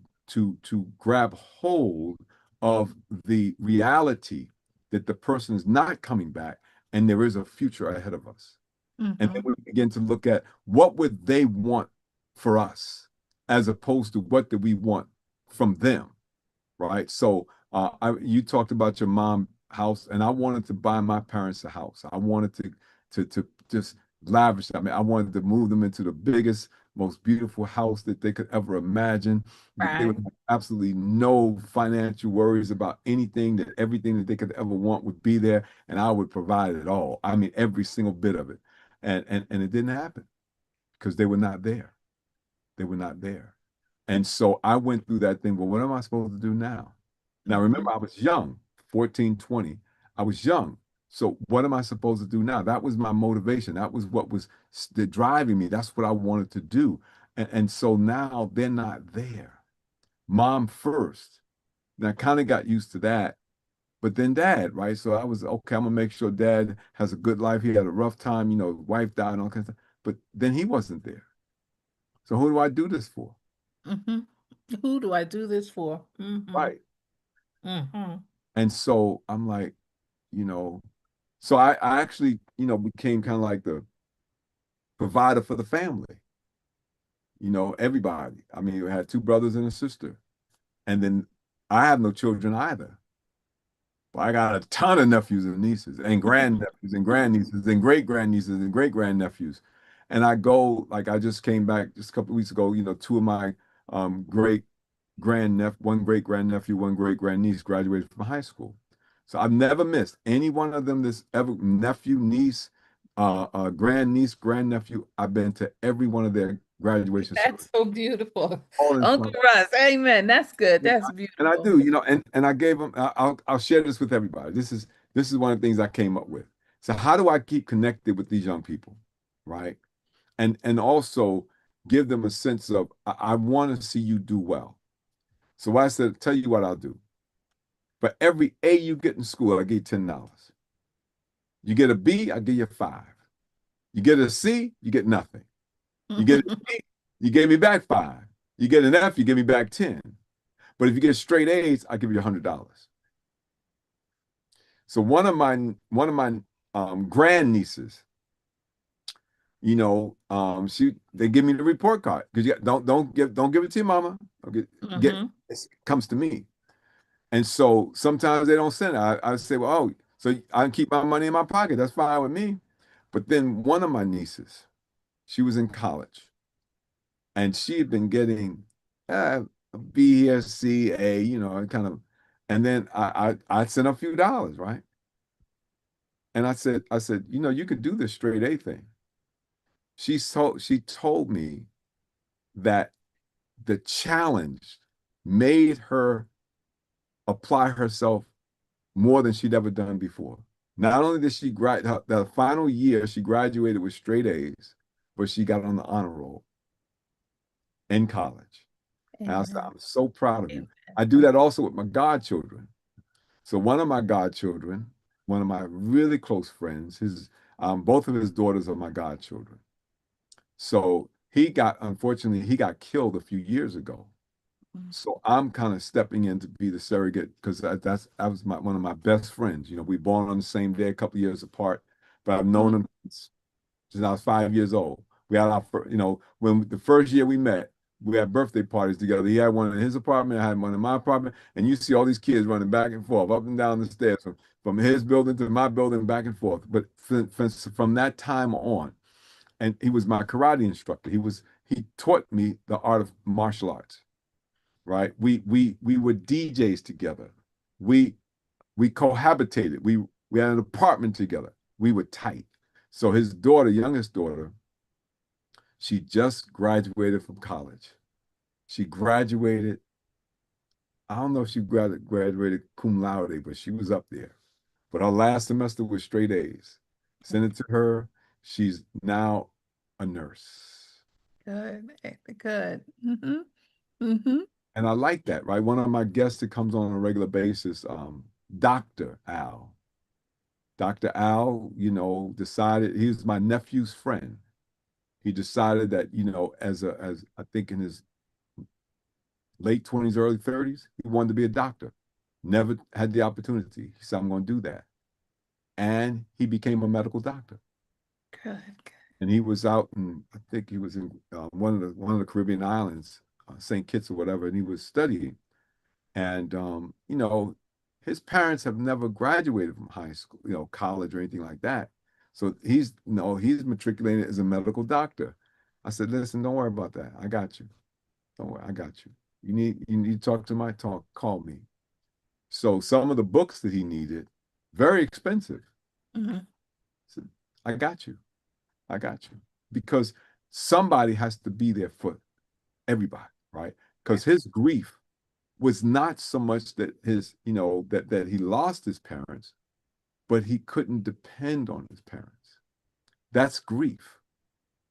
grab hold of the reality that the person is not coming back and there is a future ahead of us. And then Hmm. we begin to look at what would they want for us as opposed to what do we want from them, right? So you talked about your mom house, and I wanted to buy my parents a house. I wanted to just lavish. I mean, I wanted to move them into the biggest, most beautiful house that they could ever imagine. That they would Right. have absolutely no financial worries about anything. That everything that they could ever want would be there, and I would provide it all. I mean, every single bit of it. And it didn't happen because they were not there. They were not there. And so I went through that thing. Well, what am I supposed to do now? Now, Hmm. remember, I was young, 14, 20. I was young. So what am I supposed to do now? That was my motivation. That was what was driving me. That's what I wanted to do. And so now they're not there. Mom first. And I kind of got used to that. But then dad, right? So I was, okay, I'm gonna make sure dad has a good life. He had a rough time, wife died and all kinds of stuff. But then he wasn't there. So who do I do this for? Hmm. Who do I do this for? Hmm. Right. Hmm. And so I'm like, you know, so I actually, became kind of like the provider for the family, everybody. I mean, I had two brothers and a sister. And then I have no children either. But I got a ton of nephews and nieces and grandnephews and grandnieces and great grandnieces and great grandnephews. And I go, like I just came back just a couple of weeks ago, two of my great one great grandnephew, one great grandniece graduated from high school. So I've never missed any one of them this ever nephew, niece, grandniece, grandnephew. I've been to every one of their graduation That's ceremonies, so beautiful. all in Uncle front. Russ, amen. That's good. And That's I beautiful. do, and I gave them. I'll share this with everybody. This is one of the things I came up with. So how do I keep connected with these young people, right? And also give them a sense of I want to see you do well. So I said, tell you what I'll do. For every A you get in school, I give you $10. You get a B, I give you 5. You get a C, you get nothing. You get a D, you gave me back 5. You get an F, you give me back 10. But if you get straight A's, I give you $100. So one of my grand nieces, they give me the report card because don't give it to your mama. Okay, Mm-hmm. it comes to me, and so sometimes they don't send it. I say, well, oh, so I can keep my money in my pocket. That's fine with me. But then one of my nieces, she was in college, and she had been getting a B here, C, A, kind of, and then I sent a few dollars, right? And I said, you could do this straight A thing. She told me that the challenge made her apply herself more than she'd ever done before. Not only did she the final year she graduated with straight A's, but she got on the honor roll in college. And I said, Amen. I'm so proud of you. Amen. I do that also with my godchildren. So one of my godchildren, one of my really close friends, both of his daughters are my godchildren. So unfortunately, he got killed a few years ago. So I'm kind of stepping in to be the surrogate because that was one of my best friends. We born on the same day, a couple of years apart, but I've known Mhm. him since I was 5 years old. We had when the first year we met, we had birthday parties together. He had one in his apartment, I had one in my apartment, and you see all these kids running back and forth, up and down the stairs, from his building to my building, back and forth. But from that time on, and he was my karate instructor. He taught me the art of martial arts, right? We were DJs together. We we cohabitated. We had an apartment together. We were tight. So his daughter, youngest daughter, she just graduated from college. She graduated. I don't know if she graduated cum laude, but she was up there. But her last semester was straight A's. Sent it to her. She's now a nurse. Good. Good. Mm-hmm. Mm-hmm. And I like that, right? One of my guests that comes on a regular basis, Dr. Al. Dr. Al, decided he was my nephew's friend. He decided that, as I think in his late 20s, early 30s, he wanted to be a doctor. Never had the opportunity. He said, I'm going to do that. And he became a medical doctor. Good. And he was out in, I think he was in one of the Caribbean islands, St. Kitts or whatever, and he was studying. And his parents have never graduated from high school, college or anything like that. So he's matriculated as a medical doctor. I said, listen, don't worry about that. I got you. Don't worry, I got you. You need to talk to my talk, call me. So some of the books that he needed, very expensive. Mm-hmm. I said, I got you. I got you. Because somebody has to be there for everybody, right? Because his grief was not so much that that he lost his parents, but he couldn't depend on his parents. That's grief.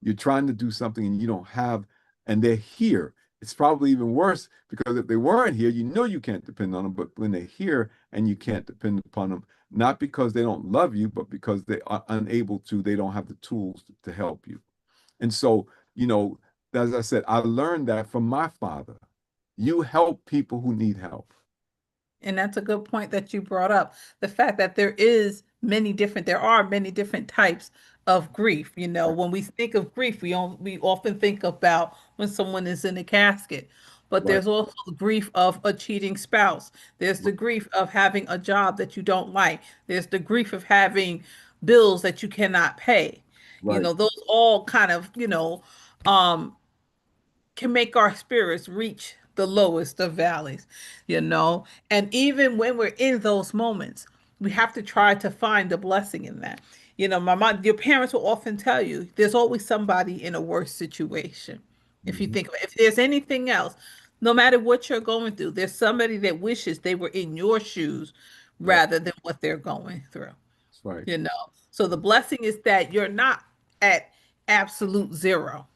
You're trying to do something and you don't have, and they're here. It's probably even worse because if they weren't here, you can't depend on them. But when they're here and you can't depend upon them, not because they don't love you, but because they are unable to, they don't have the tools to help you. And so, as I said, I learned that from my father. You help people who need help. And that's a good point that you brought up. The fact that there are many different types of grief. Right. When we think of grief, we often think about when someone is in a casket. But Right. there's also the grief of a cheating spouse. There's the grief of having a job that you don't like. There's the grief of having bills that you cannot pay. Right. Those all kind of, um, can make our spirits reach the lowest of valleys, you know? And even when we're in those moments, we have to try to find the blessing in that. My mom, your parents will often tell you there's always somebody in a worse situation. If you Mhm. think, if there's anything else, no matter what you're going through, there's somebody that wishes they were in your shoes Right. rather than what they're going through, That's right. you know? So the blessing is that you're not at absolute zero.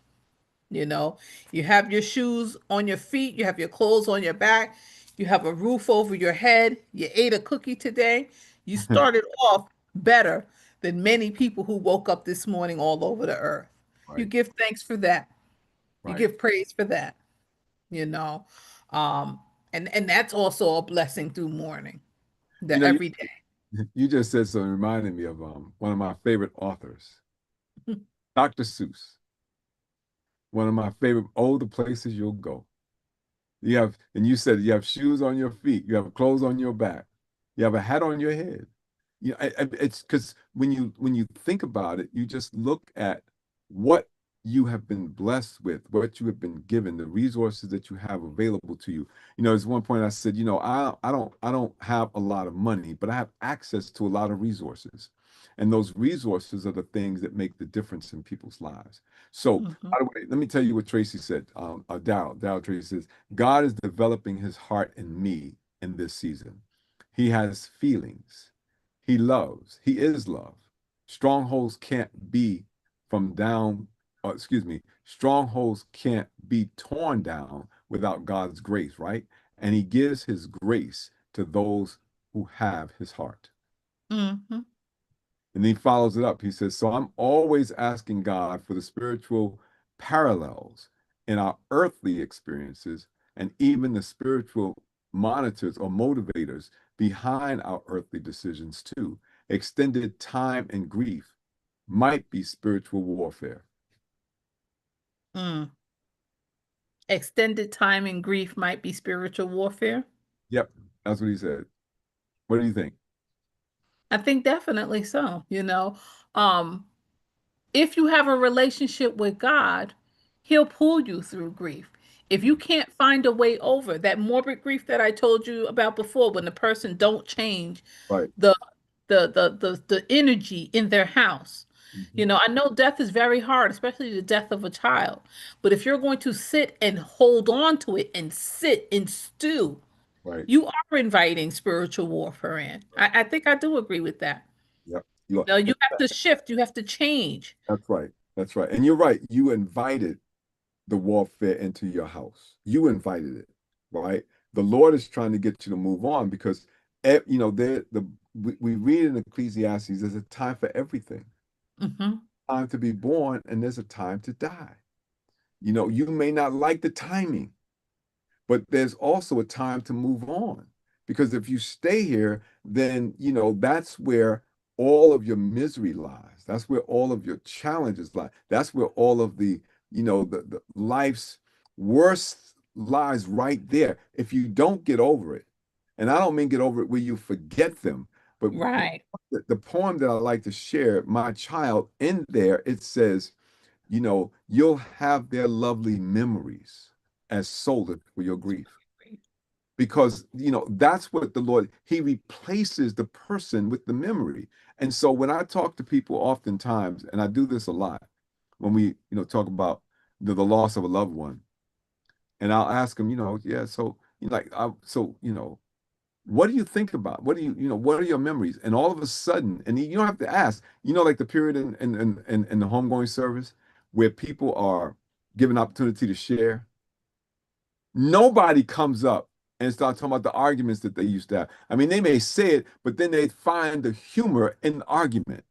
You know, you have your shoes on your feet, you have your clothes on your back, you have a roof over your head, you ate a cookie today. You started off better than many people who woke up this morning all over the earth. You Right. give thanks for that. You Right. give praise for that, you know. Um, and that's also a blessing through mourning, You the know, you, everyday. You just said something reminded me of one of my favorite authors, Dr. Seuss. One of my favorite, oh, the places you'll go. You have, and you said you have shoes on your feet, you have clothes on your back, you have a hat on your head. It's because when you think about it, you just look at what you have been blessed with, what you have been given, the resources that you have available to you. There's one point I said, I don't have a lot of money, but I have access to a lot of resources. And those resources are the things that make the difference in people's lives. So, Mhm. by the way, let me tell you what Tracy said. Darrell Tracy says, God is developing his heart in me in this season. He has feelings. He loves. He is love. Strongholds can't be from down, excuse me, strongholds can't be torn down without God's grace, right? And he gives his grace to those who have his heart. Mhm. And he follows it up. He says, so I'm always asking God for the spiritual parallels in our earthly experiences and even the spiritual monitors or motivators behind our earthly decisions too. Extended time and grief might be spiritual warfare. Mm. Extended time in grief might be spiritual warfare. Yep, that's what he said. What do you think? I think definitely so, Um, if you have a relationship with God, He'll pull you through grief. If you can't find a way over that morbid grief that I told you about before, when the person don't change Right. the the energy in their house. Mhm. I know death is very hard, especially the death of a child. But if you're going to sit and hold on to it and sit and stew, Right. you are inviting spiritual warfare in. I think I do agree with that. Yep. You are. No, you have to shift, you have to change. That's right. That's right. And you're right. You invited the warfare into your house. You invited it, right? The Lord is trying to get you to move on because, we read in Ecclesiastes, there's a time for everything. Hmm. Time to be born, and there's a time to die. You may not like the timing, but there's also a time to move on. Because if you stay here, then, that's where all of your misery lies. That's where all of your challenges lie. That's where all of the life's worst lies right there. If you don't get over it, and I don't mean get over it where you forget them, but Right. the poem that I like to share, My Child, in there, it says, you'll have their lovely memories as solace for your grief. Because, that's what the Lord, he replaces the person with the memory. And so when I talk to people oftentimes, and I do this a lot, when we, talk about the loss of a loved one, and I'll ask them, yeah, so, what do you think about? What are your memories? And all of a sudden, and you don't have to ask, like the period in the homegoing service where people are given opportunity to share. Nobody comes up and starts talking about the arguments that they used to have. I mean, they may say it, but then they find the humor in the argument.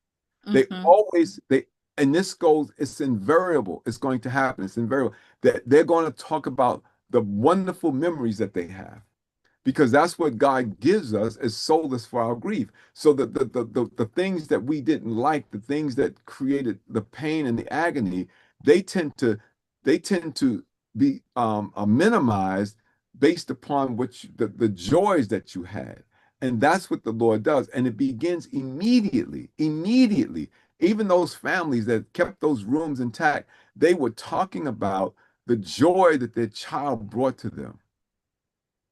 They Hmm. always they and this goes, it's invariable. It's going to happen. It's invariable that they're going to talk about the wonderful memories that they have because that's what God gives us as solace for our grief. So the things that we didn't like, the things that created the pain and the agony, they tend to they tend to be minimized based upon the joys that you had. And that's what the Lord does. And it begins immediately, immediately. Even those families that kept those rooms intact, they were talking about the joy that their child brought to them,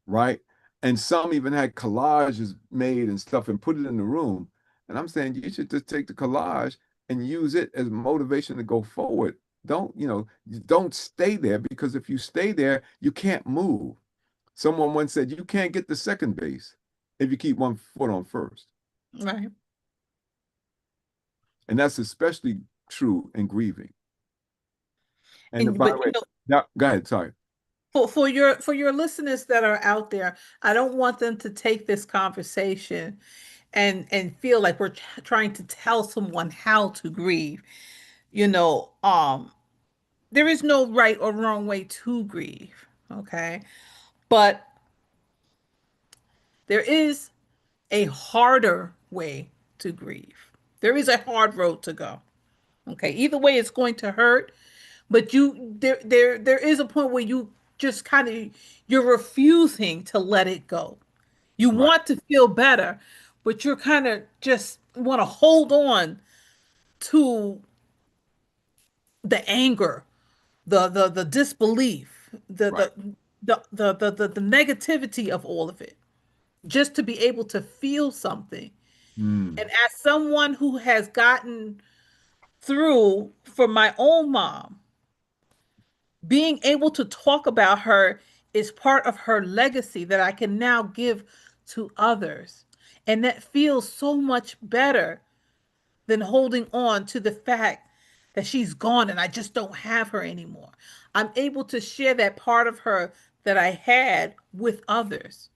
right? And some even had collages made and stuff and put it in the room. And I'm saying you should just take the collage and use it as motivation to go forward. Don't stay there because if you stay there, you can't move. Someone once said you can't get to second base if you keep one foot on first. Right. And that's especially true in grieving. And And by the but way, now, go ahead, sorry. for your listeners that are out there, I don't want them to take this conversation and feel like we're trying to tell someone how to grieve. You know, there is no right or wrong way to grieve, okay? But there is a harder way to grieve. There is a hard road to go. Okay. Either way, it's going to hurt, but there is a point where you just kind of you're refusing to let it go. You Right. want to feel better, but you're kind of just want to hold on to the anger, the disbelief, Right. the negativity of all of it, just to be able to feel something. And Mm. as someone who has gotten through for my own mom, being able to talk about her is part of her legacy that I can now give to others. And that feels so much better than holding on to the fact that she's gone and I just don't have her anymore. I'm able to share that part of her that I had with others,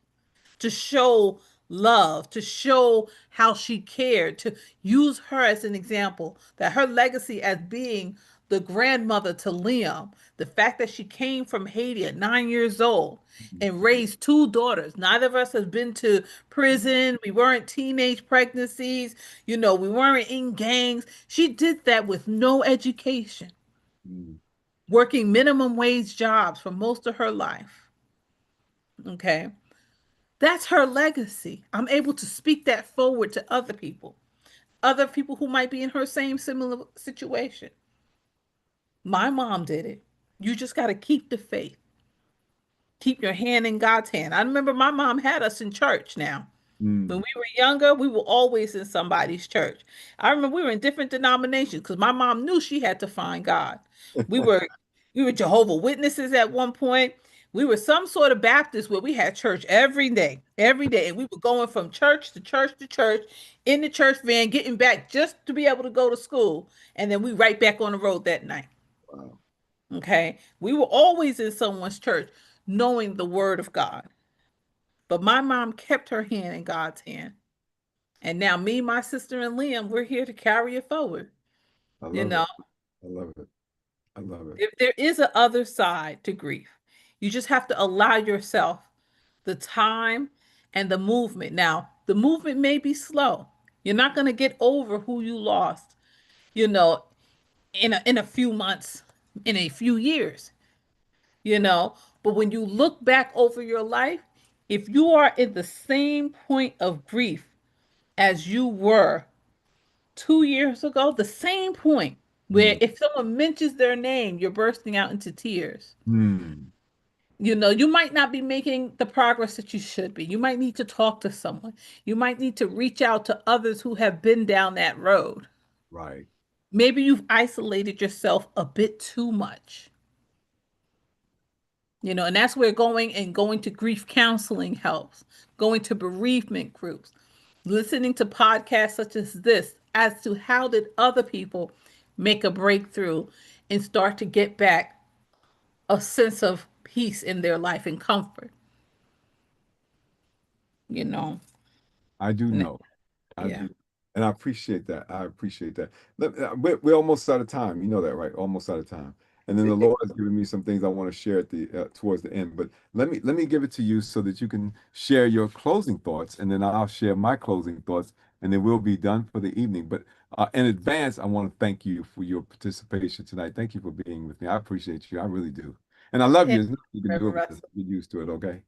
to show love, to show how she cared, to use her as an example, that her legacy as being the grandmother to Liam, the fact that she came from Haiti at 9 years old and raised two daughters. Neither of us has been to prison. We weren't teenage pregnancies. We weren't in gangs. She did that with no education, Mm. working minimum wage jobs for most of her life. Okay. That's her legacy. I'm able to speak that forward to other people who might be in her same similar situation. My mom did it. You just got to keep the faith, keep your hand in God's hand. I remember my mom had us in church now. When Mm. we were younger, we were always in somebody's church. I remember we were in different denominations because my mom knew she had to find God. We were we were Jehovah Witnesses at one point. We were some sort of Baptist where we had church every day, and we were going from church to church to church in the church van, getting back just to be able to go to school, and then we right back on the road that night. Wow. Okay, we were always in someone's church, knowing the word of God. But my mom kept her hand in God's hand. And now me, my sister, and Liam, we're here to carry it forward. I You love know, it. I love it. I love it. if there is a other side to grief, you just have to allow yourself the time and the movement. Now, the movement may be slow. You're not going to get over who you lost, you know, in a few months, in a few years, you know. But when you look back over your life, if you are in the same point of grief as you were 2 years ago, the same point where Mm. if someone mentions their name, you're bursting out into tears. Mm. You might not be making the progress that you should be. You might need to talk to someone. You might need to reach out to others who have been down that road. Right. Maybe you've isolated yourself a bit too much. And that's where going to grief counseling helps, going to bereavement groups, listening to podcasts such as this as to how did other people make a breakthrough and start to get back a sense of peace in their life and comfort, you know. I do And know. I yeah. do. And I appreciate that. I appreciate that. We're almost out of time. You know that, right? Almost out of time. And then the Lord has given me some things I want to share at the towards the end. But let me give it to you so that you can share your closing thoughts, and then I'll share my closing thoughts, and then we'll be done for the evening. But in advance, I want to thank you for your participation tonight. Thank you for being with me. I appreciate you. I really do. And I love you. Thank There's nothing you you, can do Reverend about it. Russell. Get used to it, okay?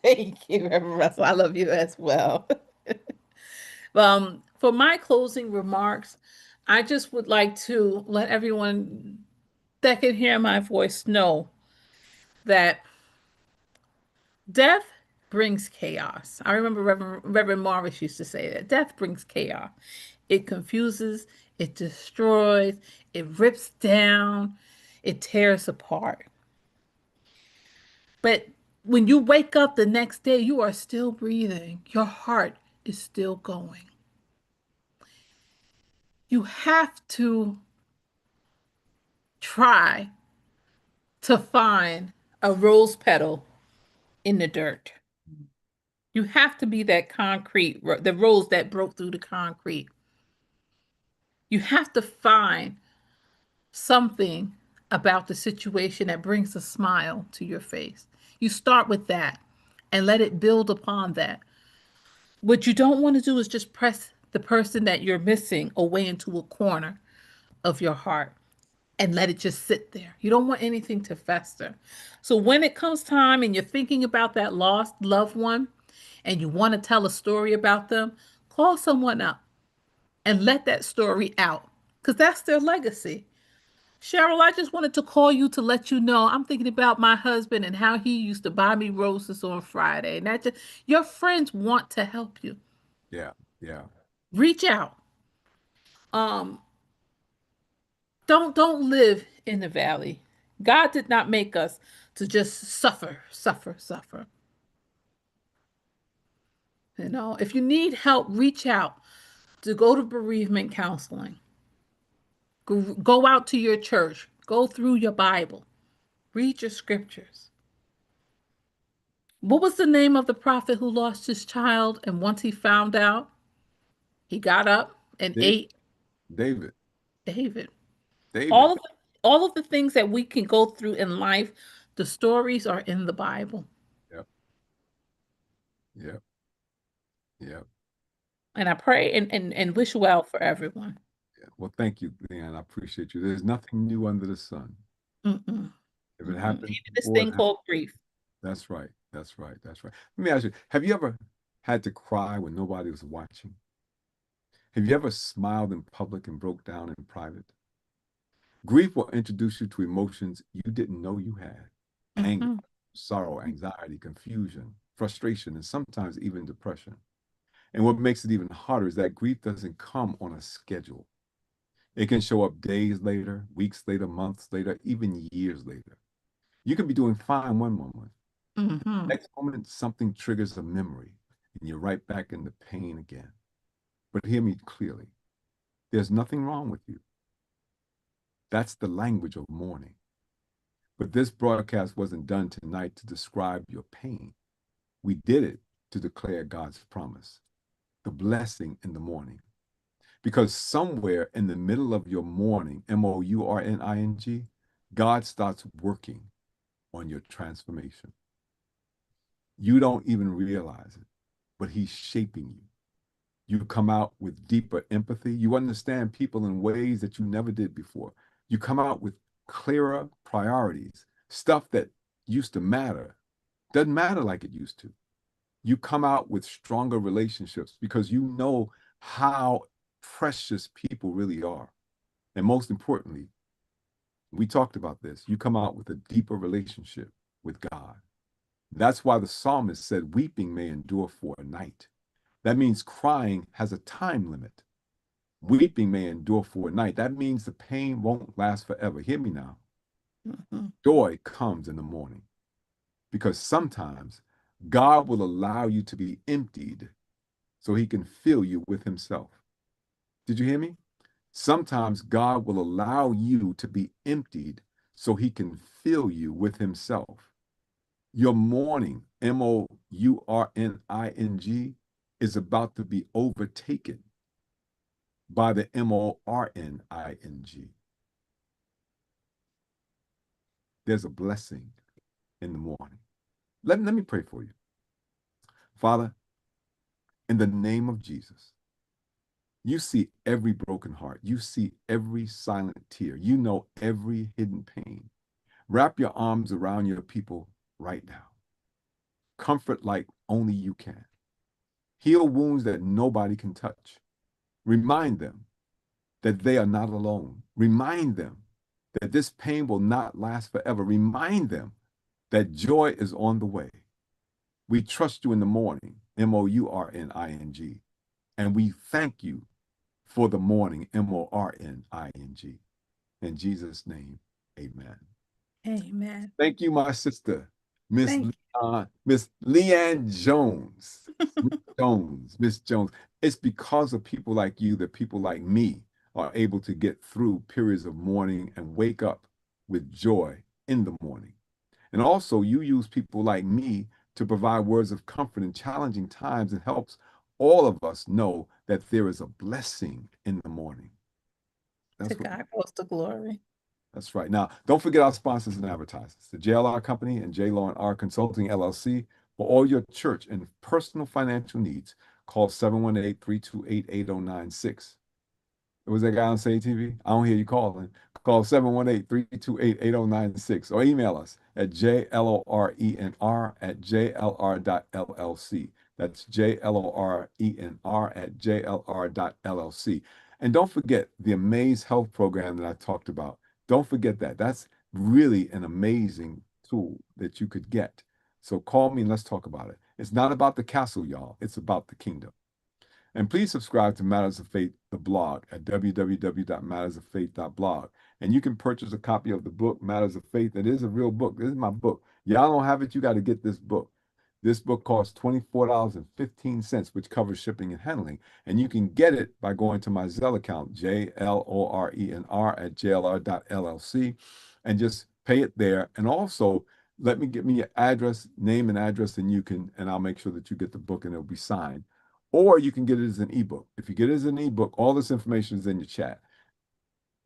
Thank you, Reverend Russell. I love you as well. For my closing remarks, I just would like to let everyone that can hear my voice know that death brings chaos. I remember Reverend Morris used to say that death brings chaos. It confuses, it destroys, it rips down, it tears apart. But when you wake up the next day, you are still breathing. Your heart is still going. You have to try to find a rose petal in the dirt. You have to be that concrete, the rose that broke through the concrete. You have to find something about the situation that brings a smile to your face. You start with that and let it build upon that. What you don't want to do is just press the person that you're missing away into a corner of your heart and let it just sit there. You don't want anything to fester. So when it comes time and you're thinking about that lost loved one and you want to tell a story about them, call someone up and let that story out because that's their legacy. Cheryl, I just wanted to call you to let you know I'm thinking about my husband and how he used to buy me roses on Friday. And that just, your friends want to help you. Yeah, yeah, Reach out. Um, don't live in the valley. God did not make us to just suffer, suffer, suffer. You know, if you need help, reach out to go to bereavement counseling. Go out to your church. Go through your Bible. Read your scriptures. What was the name of the prophet who lost his child? And once he found out, he got up and David, ate David, David. David. All of the things that we can go through in life, the stories are in the Bible. Yep, yep, yep. And I pray and wish well for everyone. Yeah. Well, thank you, Leon. I appreciate you. There's nothing new under the sun. Mm-mm, If it mm-mm. happened Even this before, thing called grief. that's right. That's right. That's right. Let me ask you, have you ever had to cry when nobody was watching? Have you ever smiled in public and broke down in private? Grief will introduce you to emotions you didn't know you had. Anger, Mm-hmm, sorrow, anxiety, confusion, frustration, and sometimes even depression. And what makes it even harder is that grief doesn't come on a schedule. It can show up days later, weeks later, months later, even years later. You can be doing fine one moment. mm-hmm, Next moment, something triggers a memory, and you're right back in the pain again. But hear me clearly. There's nothing wrong with you. That's the language of mourning. But this broadcast wasn't done tonight to describe your pain. We did it to declare God's promise, the blessing in the morning. Because somewhere in the middle of your mourning, Mourning, God starts working on your transformation. You don't even realize it, but He's shaping you. You come out with deeper empathy. You understand people in ways that you never did before. You come out with clearer priorities. Stuff that used to matter doesn't matter like it used to. You come out with stronger relationships because you know how precious people really are. And most importantly, we talked about this. You come out with a deeper relationship with God. That's why the psalmist said, weeping may endure for a night. That means crying has a time limit. Weeping may endure for a night. That means the pain won't last forever. Hear me now. mm-hmm. Joy comes in the morning because sometimes God will allow you to be emptied so He can fill you with Himself. Did you hear me? Sometimes God will allow you to be emptied so He can fill you with Himself. Your mourning, Mourning, is about to be overtaken by the Morning. There's a blessing in the morning. Let me pray for you. Father, in the name of Jesus, you see every broken heart. You see every silent tear. You know every hidden pain. Wrap your arms around your people right now. Comfort like only you can. Heal wounds that nobody can touch. Remind them that they are not alone. Remind them that this pain will not last forever. Remind them that joy is on the way. We trust you in the morning, Mourning, and we thank you for the morning, Mourning. In Jesus' name, amen. Amen. Thank you, my sister, Thank Miss Leanne Jones. Miss Jones. It's because of people like you that people like me are able to get through periods of mourning and wake up with joy in the morning. And also, you use people like me to provide words of comfort in challenging times and helps all of us know that there is a blessing in the morning. to That's what. God goes the glory. That's right. Now, don't forget our sponsors and advertisers, the JLR Company and J. Law and R Consulting LLC, for all your church and personal financial needs. call 718-328-8096. Was that guy on Say TV? I don't hear you calling. Call 718-328-8096 or email us at jlorenr@jlr.llc. That's jlorenr@jlr.llc. And don't forget the Amaze Health program that I talked about. Don't forget that. That's really an amazing tool that you could get. So call me and let's talk about it. It's not about the castle, y'all. It's about the kingdom. And please subscribe to Matters of Faith, the blog, at www.mattersoffaith.blog. And you can purchase a copy of the book, Matters of Faith. It is a real book. This is my book. Y'all don't have it, you got to get this book. This book costs $24.15, which covers shipping and handling. And you can get it by going to my Zelle account, JLORENR@jlr.llc, and just pay it there. And also, let me get me your address, name and address, and I'll make sure that you get the book and it'll be signed. Or you can get it as an ebook. If you get it as an ebook, all this information is in your chat.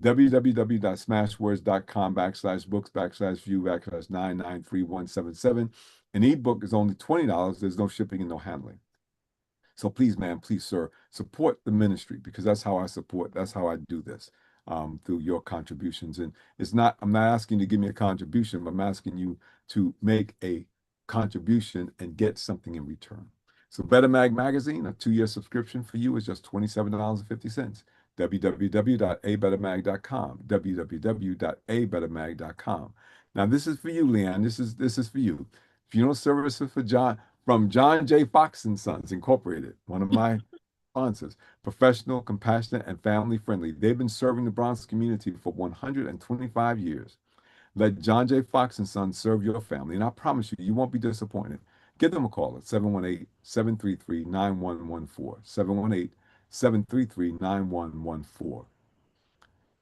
www.smashwords.com/books/view/993-177. An ebook is only $20. There's no shipping and no handling. So please, man, please, sir, support the ministry, because that's how I support. That's how I do this, through your contributions. And I'm not asking you to give me a contribution, but I'm asking you to make a contribution and get something in return. So Better Mag Magazine, a 2-year subscription for you is just $27.50. www.abettermag.com. www.abettermag.com. Now this is for you, Leanne. This is for you. Funeral services from John J. Fox and Sons Incorporated, one of my sponsors. Professional, compassionate, and family friendly. They've been serving the Bronx community for 125 years. Let John J. Fox and Sons serve your family, and I promise you, you won't be disappointed. Give them a call at 718-733-9114. 718-733-9114.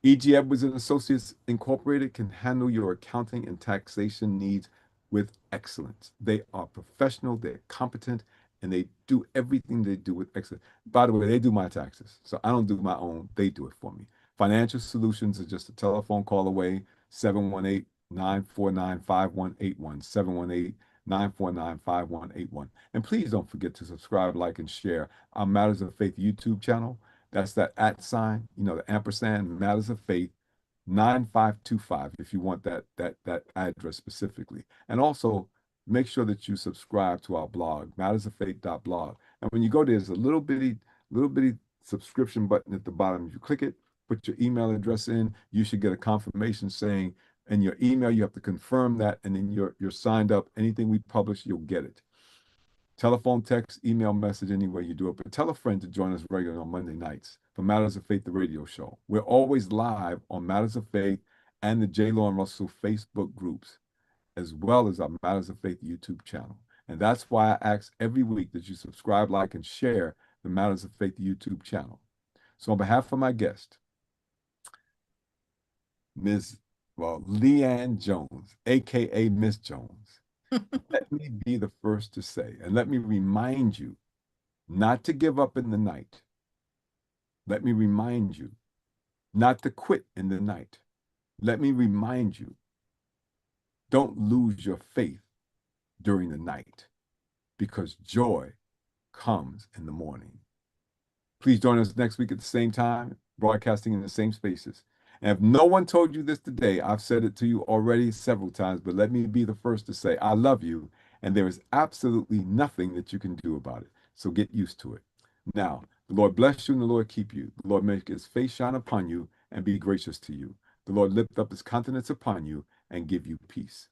E.G. Edwards and Associates Incorporated can handle your accounting and taxation needs with excellence. They are professional, they're competent, and they do everything they do with excellence. By the way, they do my taxes, so I don't do my own. They do it for me. Financial Solutions is just a telephone call away, 718-949-5181, 718-949-5181. And please don't forget to subscribe, like, and share our Matters of Faith YouTube channel. That's that @ the ampersand, Matters of Faith 9525, if you want that address specifically. And also make sure that you subscribe to our blog, mattersoffaith.blog. And when you go there's a little bitty subscription button at the bottom. If you click it, put your email address in, you should get a confirmation saying, in your email, you have to confirm that, and then you're signed up. Anything we publish, you'll get it. Telephone, text, email, message, any way you do it. But tell a friend to join us regularly on Monday nights for Matters of Faith, the radio show. We're always live on Matters of Faith and the J. Lauren Russell Facebook groups, as well as our Matters of Faith YouTube channel. And that's why I ask every week that you subscribe, like, and share the Matters of Faith YouTube channel. So on behalf of my guest, Leanne Jones, a.k.a. Miss Jones, let me be the first to say, and let me remind you not to give up in the night. Let me remind you not to quit in the night. Let me remind you, don't lose your faith during the night, because joy comes in the morning. Please join us next week at the same time, broadcasting in the same spaces. And if no one told you this today, I've said it to you already several times, but let me be the first to say, I love you, and there is absolutely nothing that you can do about it. So get used to it. Now, the Lord bless you and the Lord keep you. The Lord make his face shine upon you and be gracious to you. The Lord lift up his countenance upon you and give you peace.